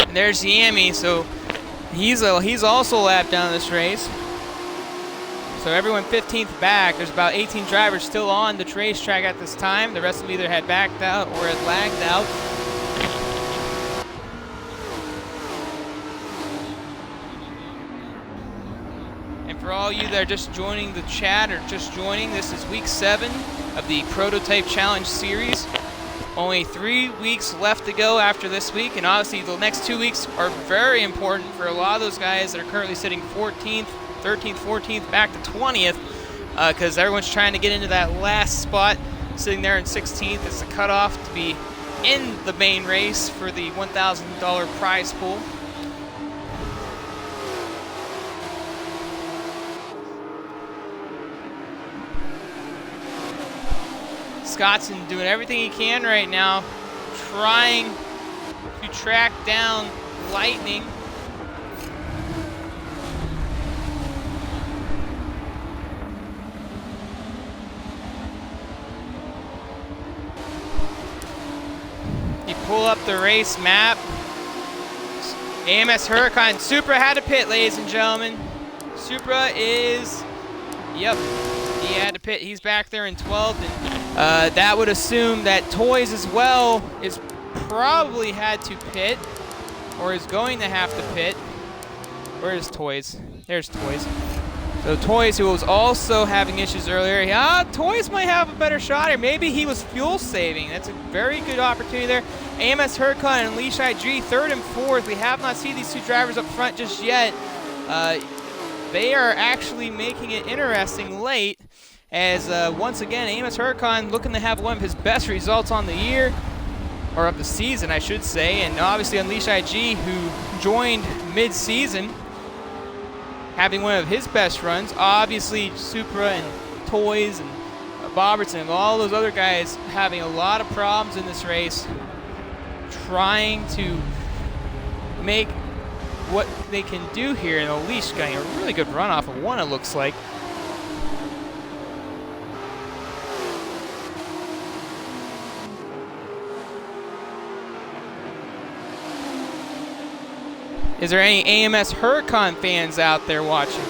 And there's Yami, so he's also lapped down this race. So everyone 15th back. There's about 18 drivers still on the racetrack at this time. The rest of them either had backed out or had lagged out. And for all you that are just joining the chat or just joining, this is week 7 of the Prototype Challenge series. Only 3 weeks left to go after this week, and obviously the next 2 weeks are very important for a lot of those guys that are currently sitting 14th, 13th, 14th, back to 20th, because everyone's trying to get into that last spot. Sitting there in 16th, it's the cutoff to be in the main race for the $1,000 prize pool. Scottson doing everything he can right now, trying to track down Lightning. You pull up the race map. AMS Huracan. Supra had to pit, ladies and gentlemen. Supra is, yep, he had to pit. He's back there in 12th. And that would assume that Toys as well is probably had to pit, or is going to have to pit. Where is Toys? There's Toys. So Toys, who was also having issues earlier, yeah, Toys might have a better shot here. Maybe he was fuel saving. That's a very good opportunity there. AMS Huracan and Unleash IG, 3rd and 4th. We have not seen these two drivers up front just yet. They are actually making it interesting late, as once again, AMS Huracan looking to have one of his best results on the year, or of the season, I should say. And obviously Unleash IG, who joined mid-season, having one of his best runs. Obviously Supra and Toys and Bobertson and all those other guys having a lot of problems in this race, trying to make what they can do here. And Unleash getting a really good run off of one, it looks like. Is there any AMS Huracan fans out there watching?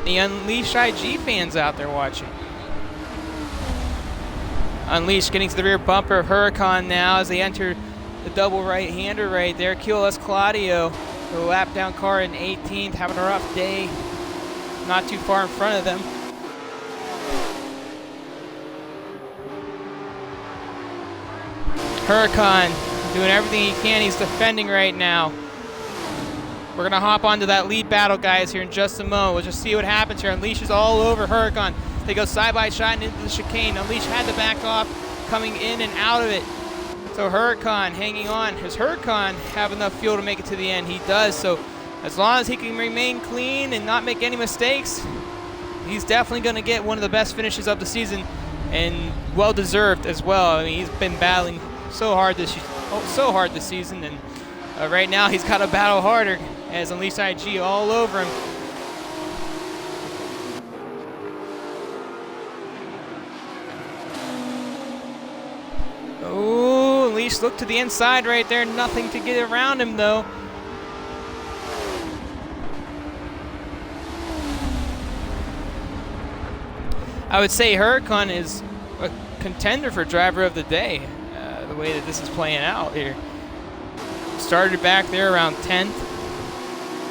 The Unleash IG fans out there watching? Unleash getting to the rear bumper of Huracan now as they enter the double right-hander right there. QLS Claudio, the lap down car in 18th, having a rough day. Not too far in front of them. Huracan doing everything he can. He's defending right now. We're going to hop onto that lead battle, guys, here in just a moment. We'll just see what happens here. Unleash is all over Huracan. They go side by side into the chicane. Unleash had to back off, coming in and out of it. So Huracan hanging on. Does Huracan have enough fuel to make it to the end? He does. So as long as he can remain clean and not make any mistakes, he's definitely going to get one of the best finishes of the season, and well-deserved as well. I mean, he's been battling so hard this season, and right now he's got to battle harder, as Unleash IG all over him. Oh, Unleash looked to the inside right there. Nothing to get around him, though. I would say Huracan is a contender for driver of the day, the way that this is playing out here. Started back there around 10th,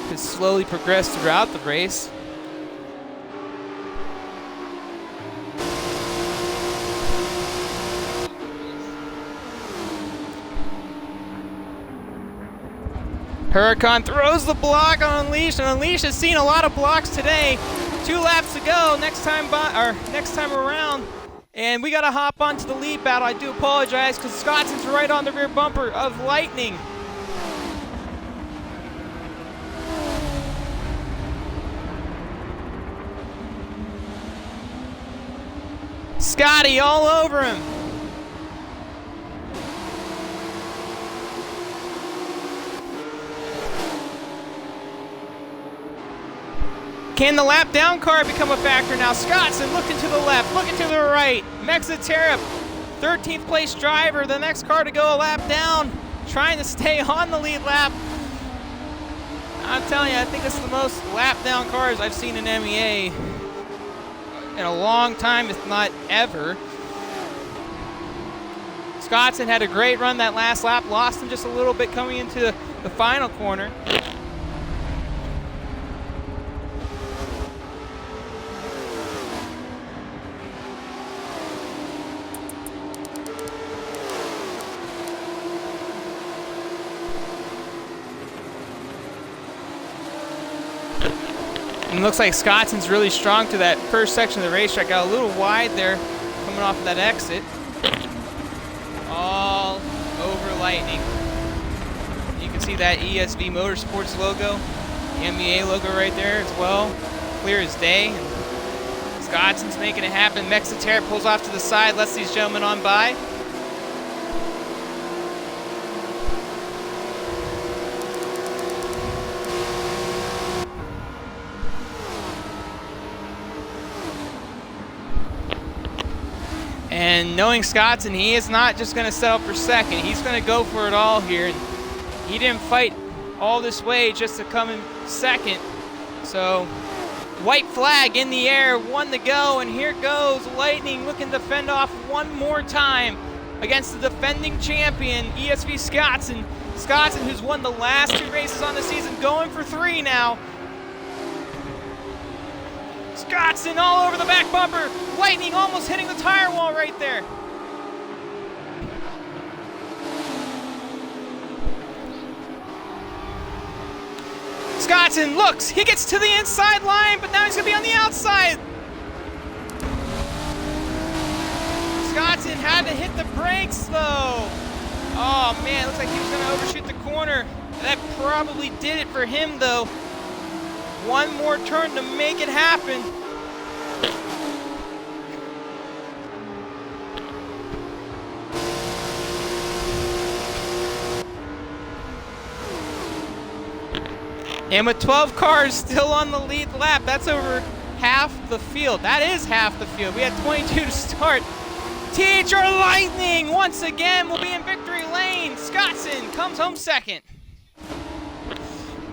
has slowly progressed throughout the race. Huracan throws the block on Unleash, and Unleash has seen a lot of blocks today. 2 laps to go next time around. And we got to hop onto the lead battle. I do apologize because Scottson's right on the rear bumper of Lightning. Scotty all over him. Can the lap down car become a factor now? Scottson looking to the left, looking to the right. Mexiterra, 13th place driver, the next car to go a lap down, trying to stay on the lead lap. I'm telling you, I think this is the most lap down cars I've seen in MEA in a long time, if not ever. Scottson had a great run that last lap, lost him just a little bit coming into the final corner. And it looks like Scottson's really strong to that first section of the racetrack. Got a little wide there coming off of that exit. Lightning. You can see that ESV Motorsports logo, the MEA logo right there as well, clear as day. And Scotson's making it happen. Mexiter pulls off to the side, lets these gentlemen on by. And knowing Scotson, he is not just going to settle for second. He's going to go for it all here. And he didn't fight all this way just to come in second. So, white flag in the air, 1 to go. And here goes Lightning looking to fend off one more time against the defending champion, ESV Scotson. Scotson, who's won the last 2 races on the season, going for 3 now. Scotson all over the back bumper. Lightning almost hitting the tire wall right there. Scotson looks, he gets to the inside line, but now he's gonna be on the outside. Scotson had to hit the brakes though. Oh man, looks like he was gonna overshoot the corner. That probably did it for him though. One more turn to make it happen. And with 12 cars still on the lead lap, that's over half the field. That is half the field. We had 22 to start. Teacher Lightning once again will be in victory lane. Scotson comes home second.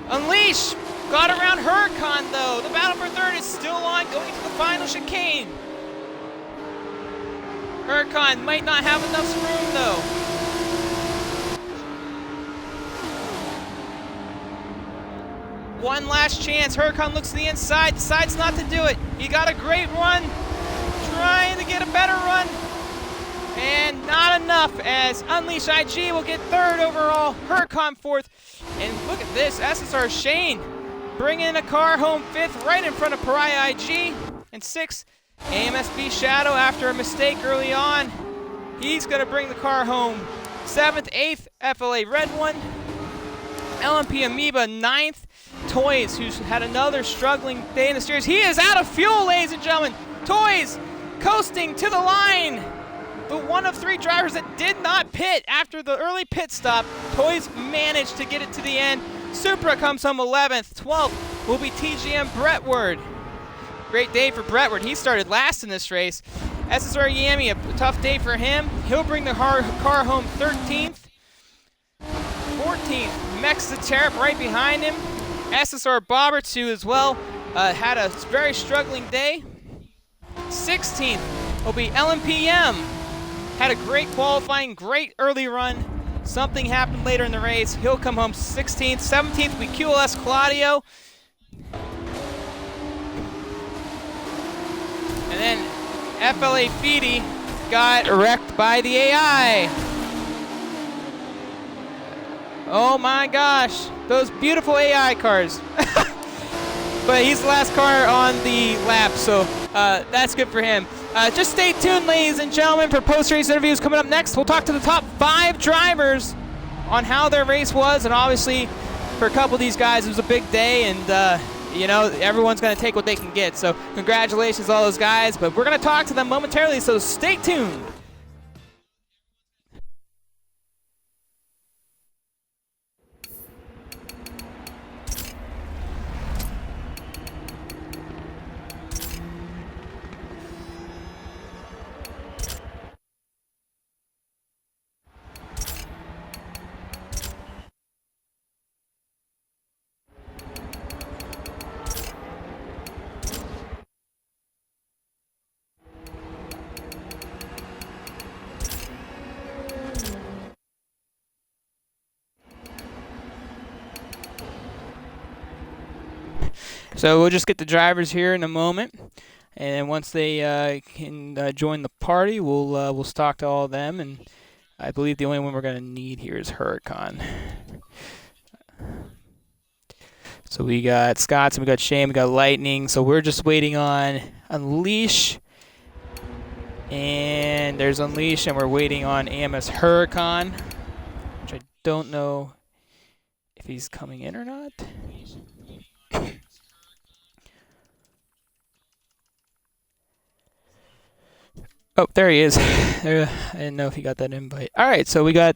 Unleash got around Huracan though. The battle for third is still on, going to the final chicane. Huracan might not have enough room though. One last chance. Huracan looks to the inside, decides not to do it. He got a great run, trying to get a better run, and not enough as Unleash IG will get third overall, Huracan fourth. And look at this, SSR Shane bringing a car home fifth right in front of Pariah IG. And sixth, AMSB Shadow after a mistake early on. He's gonna bring the car home. Seventh, eighth, FLA Red One. LMP Amoeba ninth. Toys, who's had another struggling day in the series. He is out of fuel, ladies and gentlemen. Toys coasting to the line. The one of 3 drivers that did not pit after the early pit stop. Toys managed to get it to the end. Supra comes home 11th. 12th will be TGM Brentwood. Great day for Brentwood. He started last in this race. SSR Yami, a tough day for him. He'll bring the car home 13th. 14th, Mexiterp right behind him. SSR Bobertsu as well had a very struggling day. 16th will be LMPM. Had a great qualifying, great early run. Something happened later in the race. He'll come home 16th. 17th will be QLS Claudio. And then FLA Feedy got wrecked by the AI. Oh my gosh, those beautiful AI cars. But he's the last car on the lap, so that's good for him. Just stay tuned, ladies and gentlemen, for post-race interviews coming up next. We'll talk to the top 5 drivers on how their race was, and obviously for a couple of these guys it was a big day, and you know, everyone's going to take what they can get. So congratulations to all those guys, but we're going to talk to them momentarily, so stay tuned. So we'll just get the drivers here in a moment, and once they can join the party, we'll talk to all of them. And I believe the only one we're going to need here is Huracan. So we got Scotts, and we got Shane, we got Lightning. So we're just waiting on Unleash, and there's Unleash, and we're waiting on AMS Huracan, which don't know if he's coming in or not. Oh, there he is. I didn't know if he got that invite. All right, so we got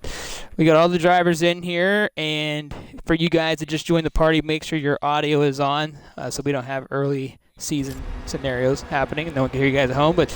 all the drivers in here, and for you guys that just joined the party, make sure your audio is on, so we don't have early season scenarios happening and no one can hear you guys at home. But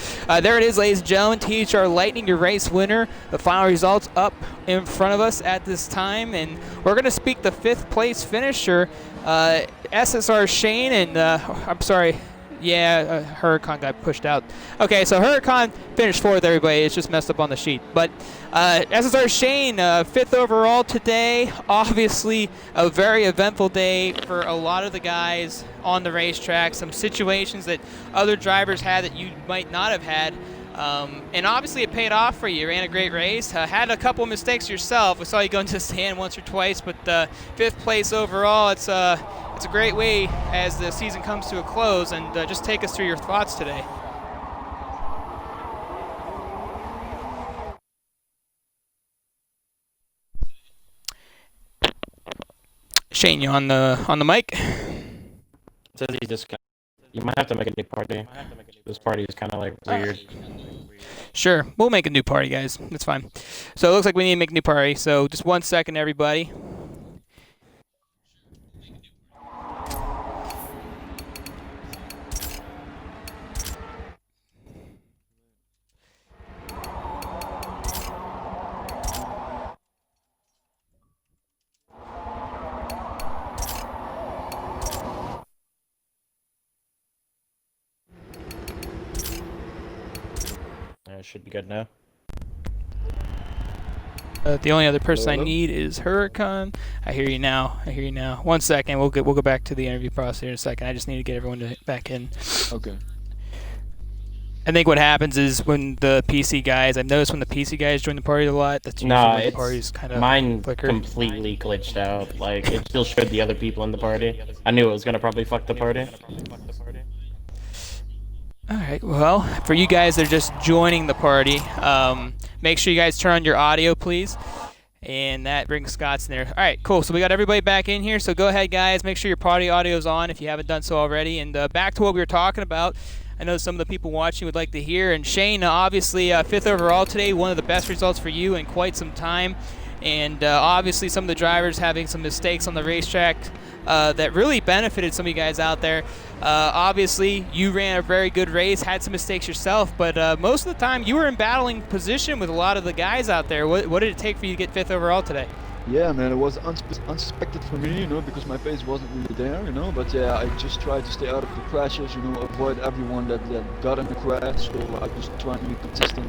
there it is, ladies and gentlemen. THR Lightning, your race winner. The final results up in front of us at this time, and we're going to speak the 5th place finisher, SSR Shane, and I'm sorry. Yeah, Huracan got pushed out. Okay, so Huracan finished 4th, everybody. It's just messed up on the sheet. But SSR Shane, 5th overall today. Obviously, a very eventful day for a lot of the guys on the racetrack. Some situations that other drivers had that you might not have had. And obviously it paid off for you. You ran a great race. Had a couple mistakes yourself. We saw you go into the stand once or twice, but 5th place overall, it's a great way as the season comes to a close. And just take us through your thoughts today. Shane, you on the mic? It says he just. You might have to make a new party. This party is kind of like weird. Sure, we'll make a new party, guys. That's fine. So it looks like we need to make a new party. So just 1 second, everybody. Should be good now. The only other person I need is Huracan. I hear you now. 1 second. We'll go back to the interview process here in a second. I just need to get everyone back in. Okay. I think what happens is when the PC guys, I've noticed when the PC guys join the party a lot, that's usually when the party's kind of mine flicker. Completely glitched out. Like, it still showed the other people in the party. I knew it was gonna probably fuck the party. Alright, well, for you guys that are just joining the party, make sure you guys turn on your audio, please. And that brings Scott's in there. Alright, cool. So we got everybody back in here. So go ahead, guys. Make sure your party audio is on if you haven't done so already. And back to what we were talking about. I know some of the people watching would like to hear. And Shane, obviously, 5th overall today, one of the best results for you in quite some time. And obviously some of the drivers having some mistakes on the racetrack that really benefited some of you guys out there. Obviously, you ran a very good race, had some mistakes yourself, but most of the time you were in battling position with a lot of the guys out there. What did it take for you to get 5th overall today? Yeah, man, it was unsuspected for me, because my pace wasn't really there, but yeah, I just tried to stay out of the crashes, avoid everyone that got in the crash, so I just tried to be consistent.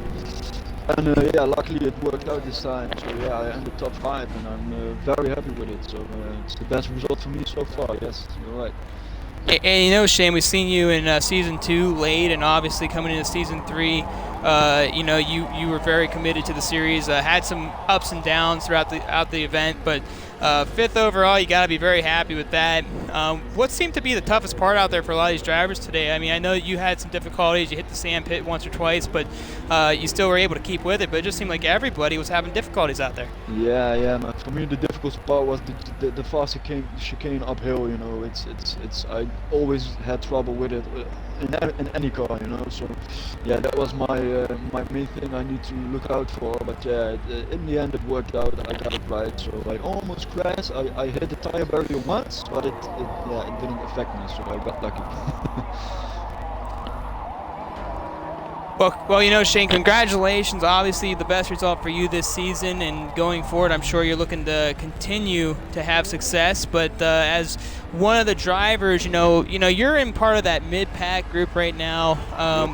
And yeah, luckily it worked out this time, so yeah, I ended top 5 and I'm very happy with it, so it's the best result for me so far, yes, you're right. And Shane, we've seen you in season 2 late, and obviously coming into season 3, you were very committed to the series. Had some ups and downs throughout the event, but 5th overall, you got to be very happy with that. What seemed to be the toughest part out there for a lot of these drivers today? I mean, I know you had some difficulties. You hit the sand pit once or twice, but you still were able to keep with it. But it just seemed like everybody was having difficulties out there. Yeah, man. For me, the difficult part was the fast chicane uphill. I always had trouble with it in any car. So yeah, that was my main thing I need to look out for. But yeah, in the end, it worked out. I got it right. So I almost crashed. I hit the tire barrier once, but it didn't affect me. So I got lucky. Well, Shane, congratulations. Obviously, the best result for you this season, and going forward, I'm sure you're looking to continue to have success. But as one of the drivers, you're in part of that mid-pack group right now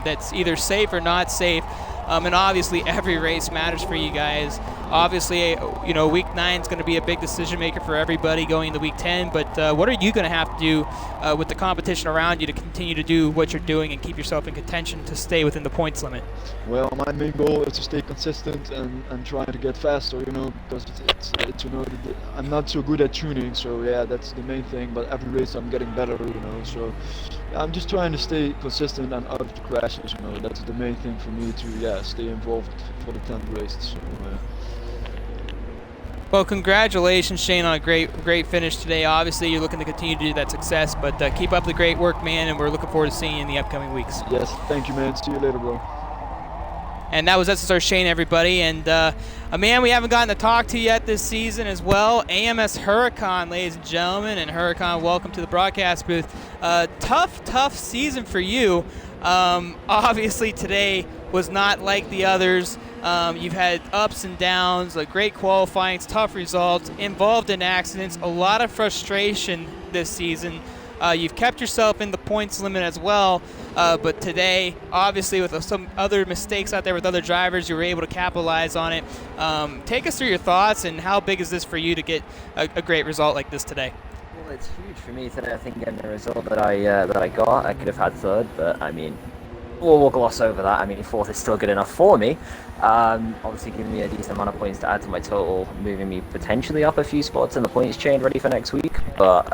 that's either safe or not safe. And obviously, every race matters for you guys. Obviously, week 9 is going to be a big decision maker for everybody going into week 10. But what are you going to have to do with the competition around you to continue to do what you're doing and keep yourself in contention to stay within the points limit? Well, my main goal is to stay consistent and trying to get faster, because I'm not so good at tuning, so yeah, that's the main thing. But every race I'm getting better, so yeah, I'm just trying to stay consistent and out of the crashes, That's the main thing for me to stay involved for the 10th race. So. Well, congratulations, Shane, on a great finish today. Obviously, you're looking to continue to do that success, but keep up the great work, man, and we're looking forward to seeing you in the upcoming weeks. Yes, thank you, man. See you later, bro. And that was SSR Shane, everybody. And a man we haven't gotten to talk to yet this season as well, AMS Huracan, ladies and gentlemen. And Huracan, welcome to the broadcast booth. Tough season for you. Obviously, today was not like the others. You've had ups and downs, great qualifying, tough results, involved in accidents, a lot of frustration this season. You've kept yourself in the points limit as well, but today, obviously with some other mistakes out there with other drivers, you were able to capitalize on it. Take us through your thoughts, and how big is this for you to get a great result like this today? Well, it's huge for me today. I think getting the result that I got, I could have had third, but I mean, we'll gloss over that. I mean, fourth is still good enough for me. Obviously giving me a decent amount of points to add to my total, moving me potentially up a few spots in the points chain ready for next week. But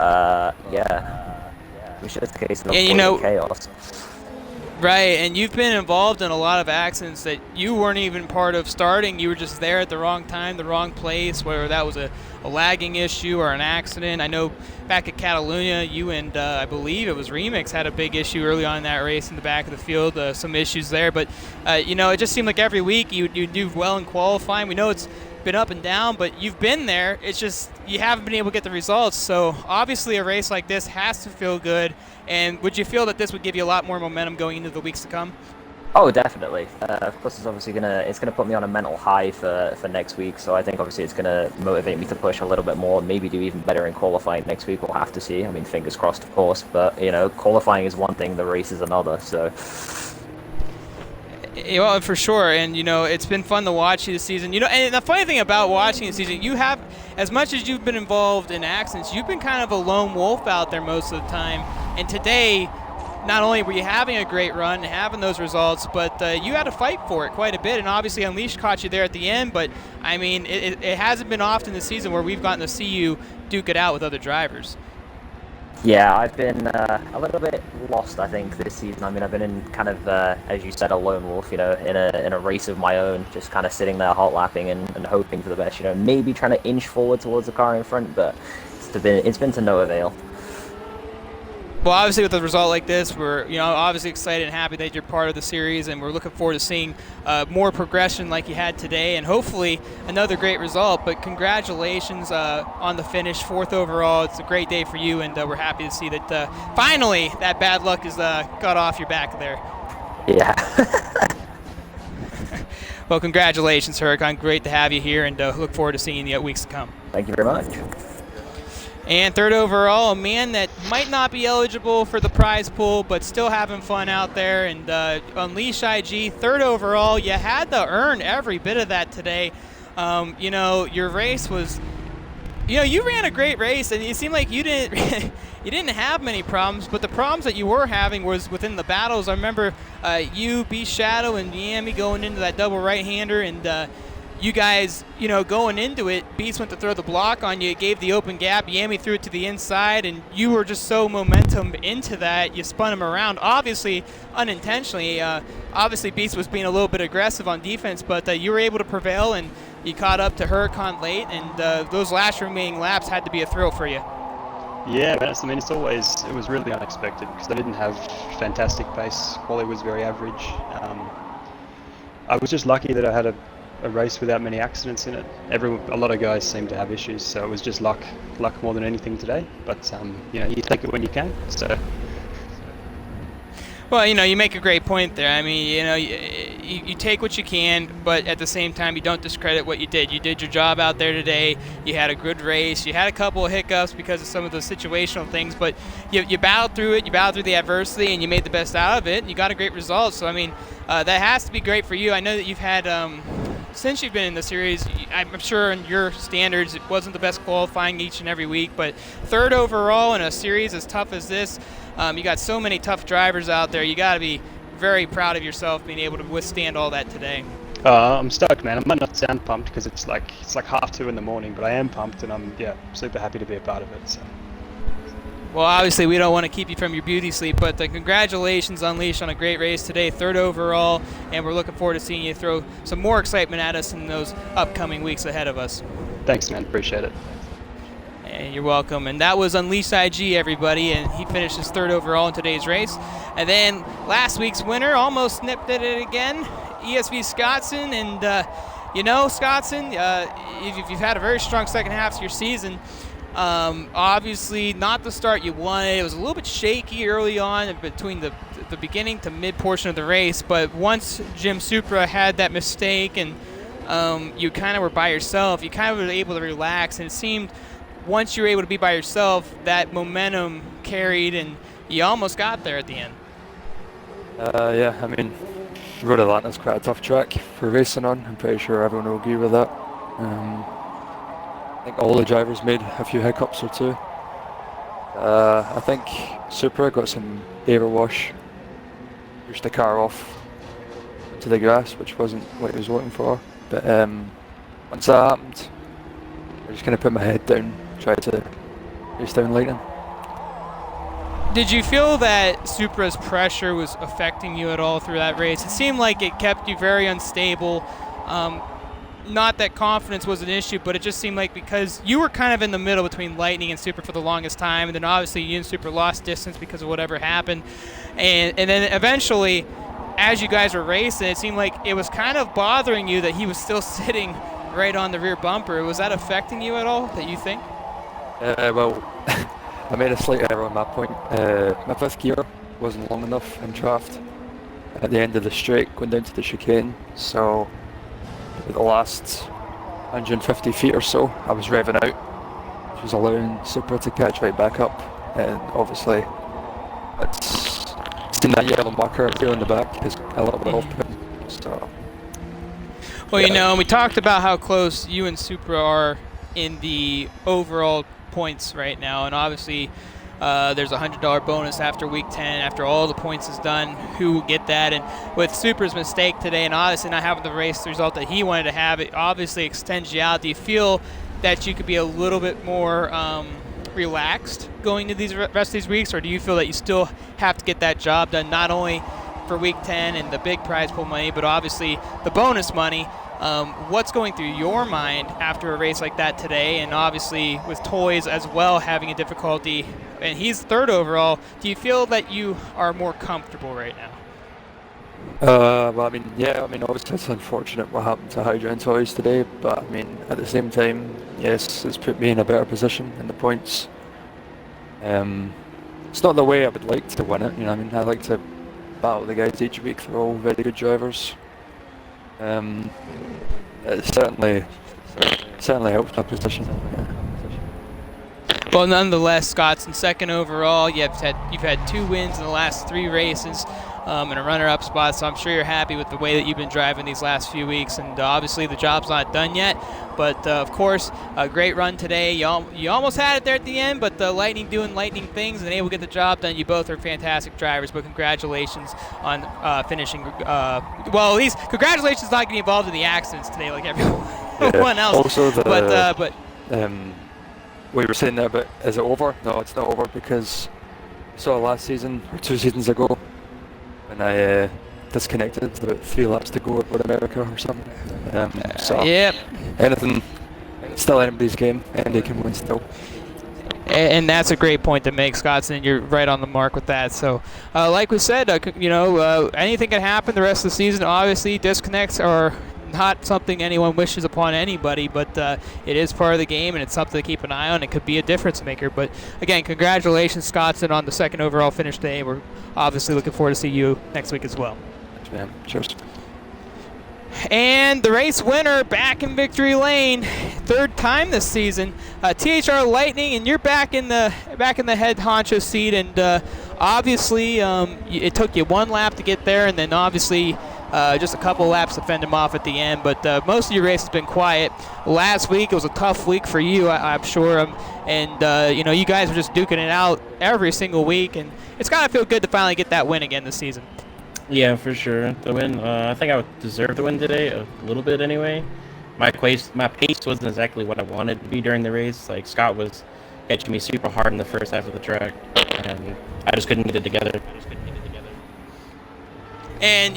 yeah, it was just a case of chaos. Right, and you've been involved in a lot of accidents that you weren't even part of starting. You were just there at the wrong time, the wrong place, whether that was a lagging issue or an accident. I know back at Catalunya, you and I believe it was Remix had a big issue early on in that race in the back of the field, some issues there. But, it just seemed like every week you do well in qualifying. We know it's been up and down, but you've been there. It's just you haven't been able to get the results. So obviously a race like this has to feel good. And would you feel that this would give you a lot more momentum going into the weeks to come? Oh, definitely. Of course, it's obviously gonna put me on a mental high for next week. So I think obviously it's gonna motivate me to push a little bit more, maybe do even better in qualifying next week. We'll have to see. I mean, fingers crossed, of course. But qualifying is one thing, the race is another. So. Well, for sure, and it's been fun to watch you this season. And the funny thing about watching the season, you have, as much as you've been involved in accidents, you've been kind of a lone wolf out there most of the time. And today, not only were you having a great run and having those results, but you had to fight for it quite a bit. And obviously, Unleashed caught you there at the end. But I mean, it hasn't been often this season where we've gotten to see you duke it out with other drivers. Yeah, I've been a little bit lost, I think, this season. I mean, I've been in kind of, as you said, a lone wolf, in a race of my own, just kind of sitting there hot lapping and hoping for the best, maybe trying to inch forward towards the car in front, but it's been to no avail. Well, obviously with a result like this, we're obviously excited and happy that you're part of the series, and we're looking forward to seeing more progression like you had today, and hopefully another great result. But congratulations on the finish, 4th overall. It's a great day for you, and we're happy to see that finally that bad luck is got off your back there. Yeah. Well, congratulations, Huracan. Great to have you here, and look forward to seeing you in the weeks to come. Thank you very much. And 3rd overall, a man that might not be eligible for the prize pool, but still having fun out there. And Unleash IG, 3rd overall. You had to earn every bit of that today. Your race was, you ran a great race, and it seemed like you didn't you didn't have many problems. But the problems that you were having was within the battles. I remember you, Beast Shadow, and Miami going into that double right-hander, and you guys, going into it, Beast went to throw the block on you. It gave the open gap. Yami threw it to the inside, and you were just so momentum into that. You spun him around, obviously unintentionally. Obviously, Beast was being a little bit aggressive on defense, but you were able to prevail, and you caught up to Huracan late, and those last remaining laps had to be a thrill for you. Yeah, I mean, it was really unexpected because I didn't have fantastic pace. Wally was very average. I was just lucky that I had a race without many accidents in it. A lot of guys seem to have issues, so it was just luck more than anything today. But you take it when you can. So. Well, you make a great point there. I mean, you take what you can, but at the same time, you don't discredit what you did. You did your job out there today. You had a good race. You had a couple of hiccups because of some of those situational things, but you battled through it. You battled through the adversity, and you made the best out of it, and you got a great result. So, I mean, that has to be great for you. I know that you've had, since you've been in the series, I'm sure in your standards, it wasn't the best qualifying each and every week, but 3rd overall in a series as tough as this, you got so many tough drivers out there. You got to be very proud of yourself being able to withstand all that today. I'm stoked, man. I might not sound pumped because it's like 2:30 in the morning, but I am pumped, and I'm super happy to be a part of it. So. Well, obviously, we don't want to keep you from your beauty sleep, but congratulations, Unleash, on a great race today, 3rd overall, and we're looking forward to seeing you throw some more excitement at us in those upcoming weeks ahead of us. Thanks, man. Appreciate it. And you're welcome. And that was Unleashed IG, everybody, and he finished his 3rd overall in today's race. And then last week's winner almost snipped at it again, ESV Scottson. And Scottson, if you've had a very strong second half of your season, obviously not the start you wanted. It was a little bit shaky early on between the beginning to mid portion of the race, but once Jim Supra had that mistake and you kind of were by yourself, you kind of were able to relax, and it seemed once you were able to be by yourself, that momentum carried and you almost got there at the end. Yeah, I mean, Road Atlanta's quite a tough track for racing on. I'm pretty sure everyone will agree with that. I think all the drivers made a few hiccups or two. I think Supra got some air wash, pushed the car off into the grass, which wasn't what he was looking for. But once that happened, I just kind of put my head down, tried to race down Lightning. Did you feel that Supra's pressure was affecting you at all through that race? It seemed like it kept you very unstable. Not that confidence was an issue, but it just seemed like because you were kind of in the middle between Lightning and Supra for the longest time, and then obviously you and Supra lost distance because of whatever happened. And then eventually, as you guys were racing, it seemed like it was kind of bothering you that he was still sitting right on the rear bumper. Was that affecting you at all, that you think? Well, I made a slight error on that point. My 5th gear wasn't long enough in draft at the end of the straight going down to the chicane, so the last 150 feet or so I was revving out, which was allowing Supra to catch right back up, and obviously it's seen that yellow marker here in the back is a little bit off-putting, so... Well, yeah. We talked about how close you and Supra are in the overall points right now, and obviously there's a $100 bonus after week 10, after all the points is done, who will get that. And with Supra's mistake today and obviously not having the race the result that he wanted to have, it obviously extends you out. Do you feel that you could be a little bit more relaxed going to these rest of these weeks, or do you feel that you still have to get that job done, not only for week 10 and the big prize pool money, but obviously the bonus money? What's going through your mind after a race like that today, and obviously with Toys as well having a difficulty, and he's 3rd overall, do you feel that you are more comfortable right now? Well, I mean, obviously it's unfortunate what happened to Hydra and Toys today, but I mean, at the same time, yes, it's put me in a better position in the points. It's not the way I would like to win it, I mean, I like to battle the guys each week. They're all very good drivers. It certainly helps my position. Yeah. Well, nonetheless, Scott's in 2nd overall. You've had 2 wins in the last 3 races, and a runner-up spot. So I'm sure you're happy with the way that you've been driving these last few weeks. And obviously the job's not done yet, but of course, a great run today. You almost had it there at the end, but the Lightning doing lightning things and able to get the job done. You both are fantastic drivers. But congratulations on finishing. Well, at least congratulations not getting involved in the accidents today, like everyone else. Also, but we were saying there about, is it over? No, it's not over, because I saw last season, or 2 seasons ago, when I disconnected about 3 laps to go at America or something. So, yep. Still anybody's game, and they can win still. And that's a great point to make, Scottson. You're right on the mark with that. So, like we said, anything can happen the rest of the season. Obviously, disconnects are not something anyone wishes upon anybody, but it is part of the game, and it's something to keep an eye on. It could be a difference maker. But again, congratulations, Scottson, on the 2nd overall finish today. We're obviously looking forward to see you next week as well. Thanks, man. Cheers. And the race winner back in victory lane, 3rd time this season, THR Lightning, and you're back in the head honcho seat. And obviously, it took you 1 lap to get there, and then obviously just a couple laps to fend him off at the end. But most of your race has been quiet. Last week it was a tough week for you, I'm sure. And you guys were just duking it out every single week, and it's gotta feel good to finally get that win again this season. Yeah, for sure. The win, I think I would deserve the win today, a little bit anyway. My pace wasn't exactly what I wanted to be during the race. Like, Scott was catching me super hard in the first half of the track, and I just couldn't get it together. And,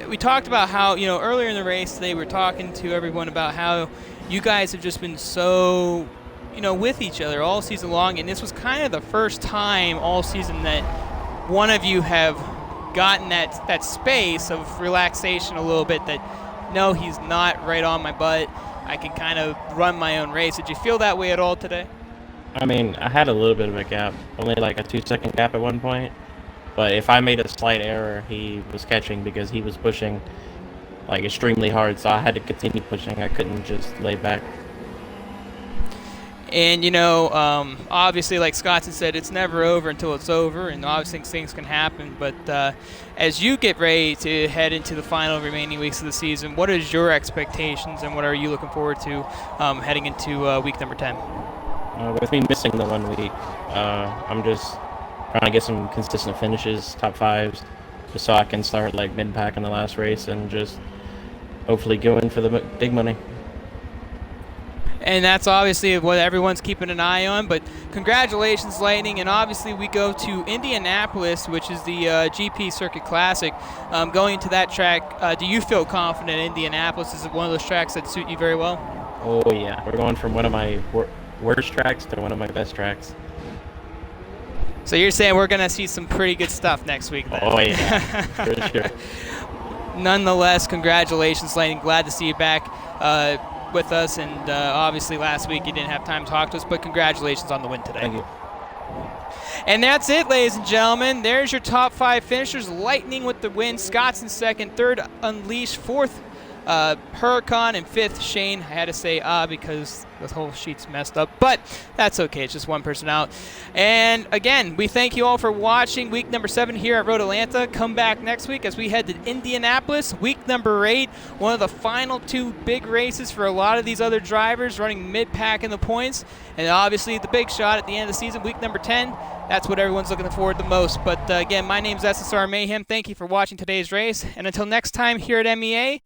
we talked about how, earlier in the race they were talking to everyone about how you guys have just been so, with each other all season long, and this was kind of the first time all season that one of you have gotten that space of relaxation a little bit, that no, he's not right on my butt. I can kind of run my own race. Did you feel that way at all today? I mean, I had a little bit of a gap, only like a 2-second gap at one point. But if I made a slight error, he was catching because he was pushing like extremely hard, so I had to continue pushing. I couldn't just lay back. And obviously, like Scottson said, it's never over until it's over, and obviously things can happen. But as you get ready to head into the final remaining weeks of the season, what is your expectations, and what are you looking forward to heading into week number 10? With me missing the 1 week, I'm just trying to get some consistent finishes, top 5s, just so I can start like mid-pack in the last race and just hopefully go in for the big money. And that's obviously what everyone's keeping an eye on. But congratulations, Lightning. And obviously we go to Indianapolis, which is the GP Circuit Classic. Going to that track, do you feel confident Indianapolis is one of those tracks that suit you very well? Oh yeah, we're going from one of my worst tracks to one of my best tracks. So you're saying we're going to see some pretty good stuff next week then? Oh yeah, for sure. Nonetheless, congratulations, Lightning. Glad to see you back with us, and obviously last week you didn't have time to talk to us, but congratulations on the win today. Thank you. And that's it, ladies and gentlemen. There's your top 5 finishers. Lightning with the win, Scott's in second, third Unleashed, fourth Huracan, and fifth Shane. I had to say because the whole sheet's messed up, but that's okay. It's just one person out. And again, we thank you all for watching week number 7 here at Road Atlanta. Come back next week as we head to Indianapolis, week number 8, one of the final 2 big races for a lot of these other drivers, running mid-pack in the points, and obviously the big shot at the end of the season, week number 10. That's what everyone's looking forward to the most. But again, my name's SSR Mayhem. Thank you for watching today's race, and until next time here at MEA,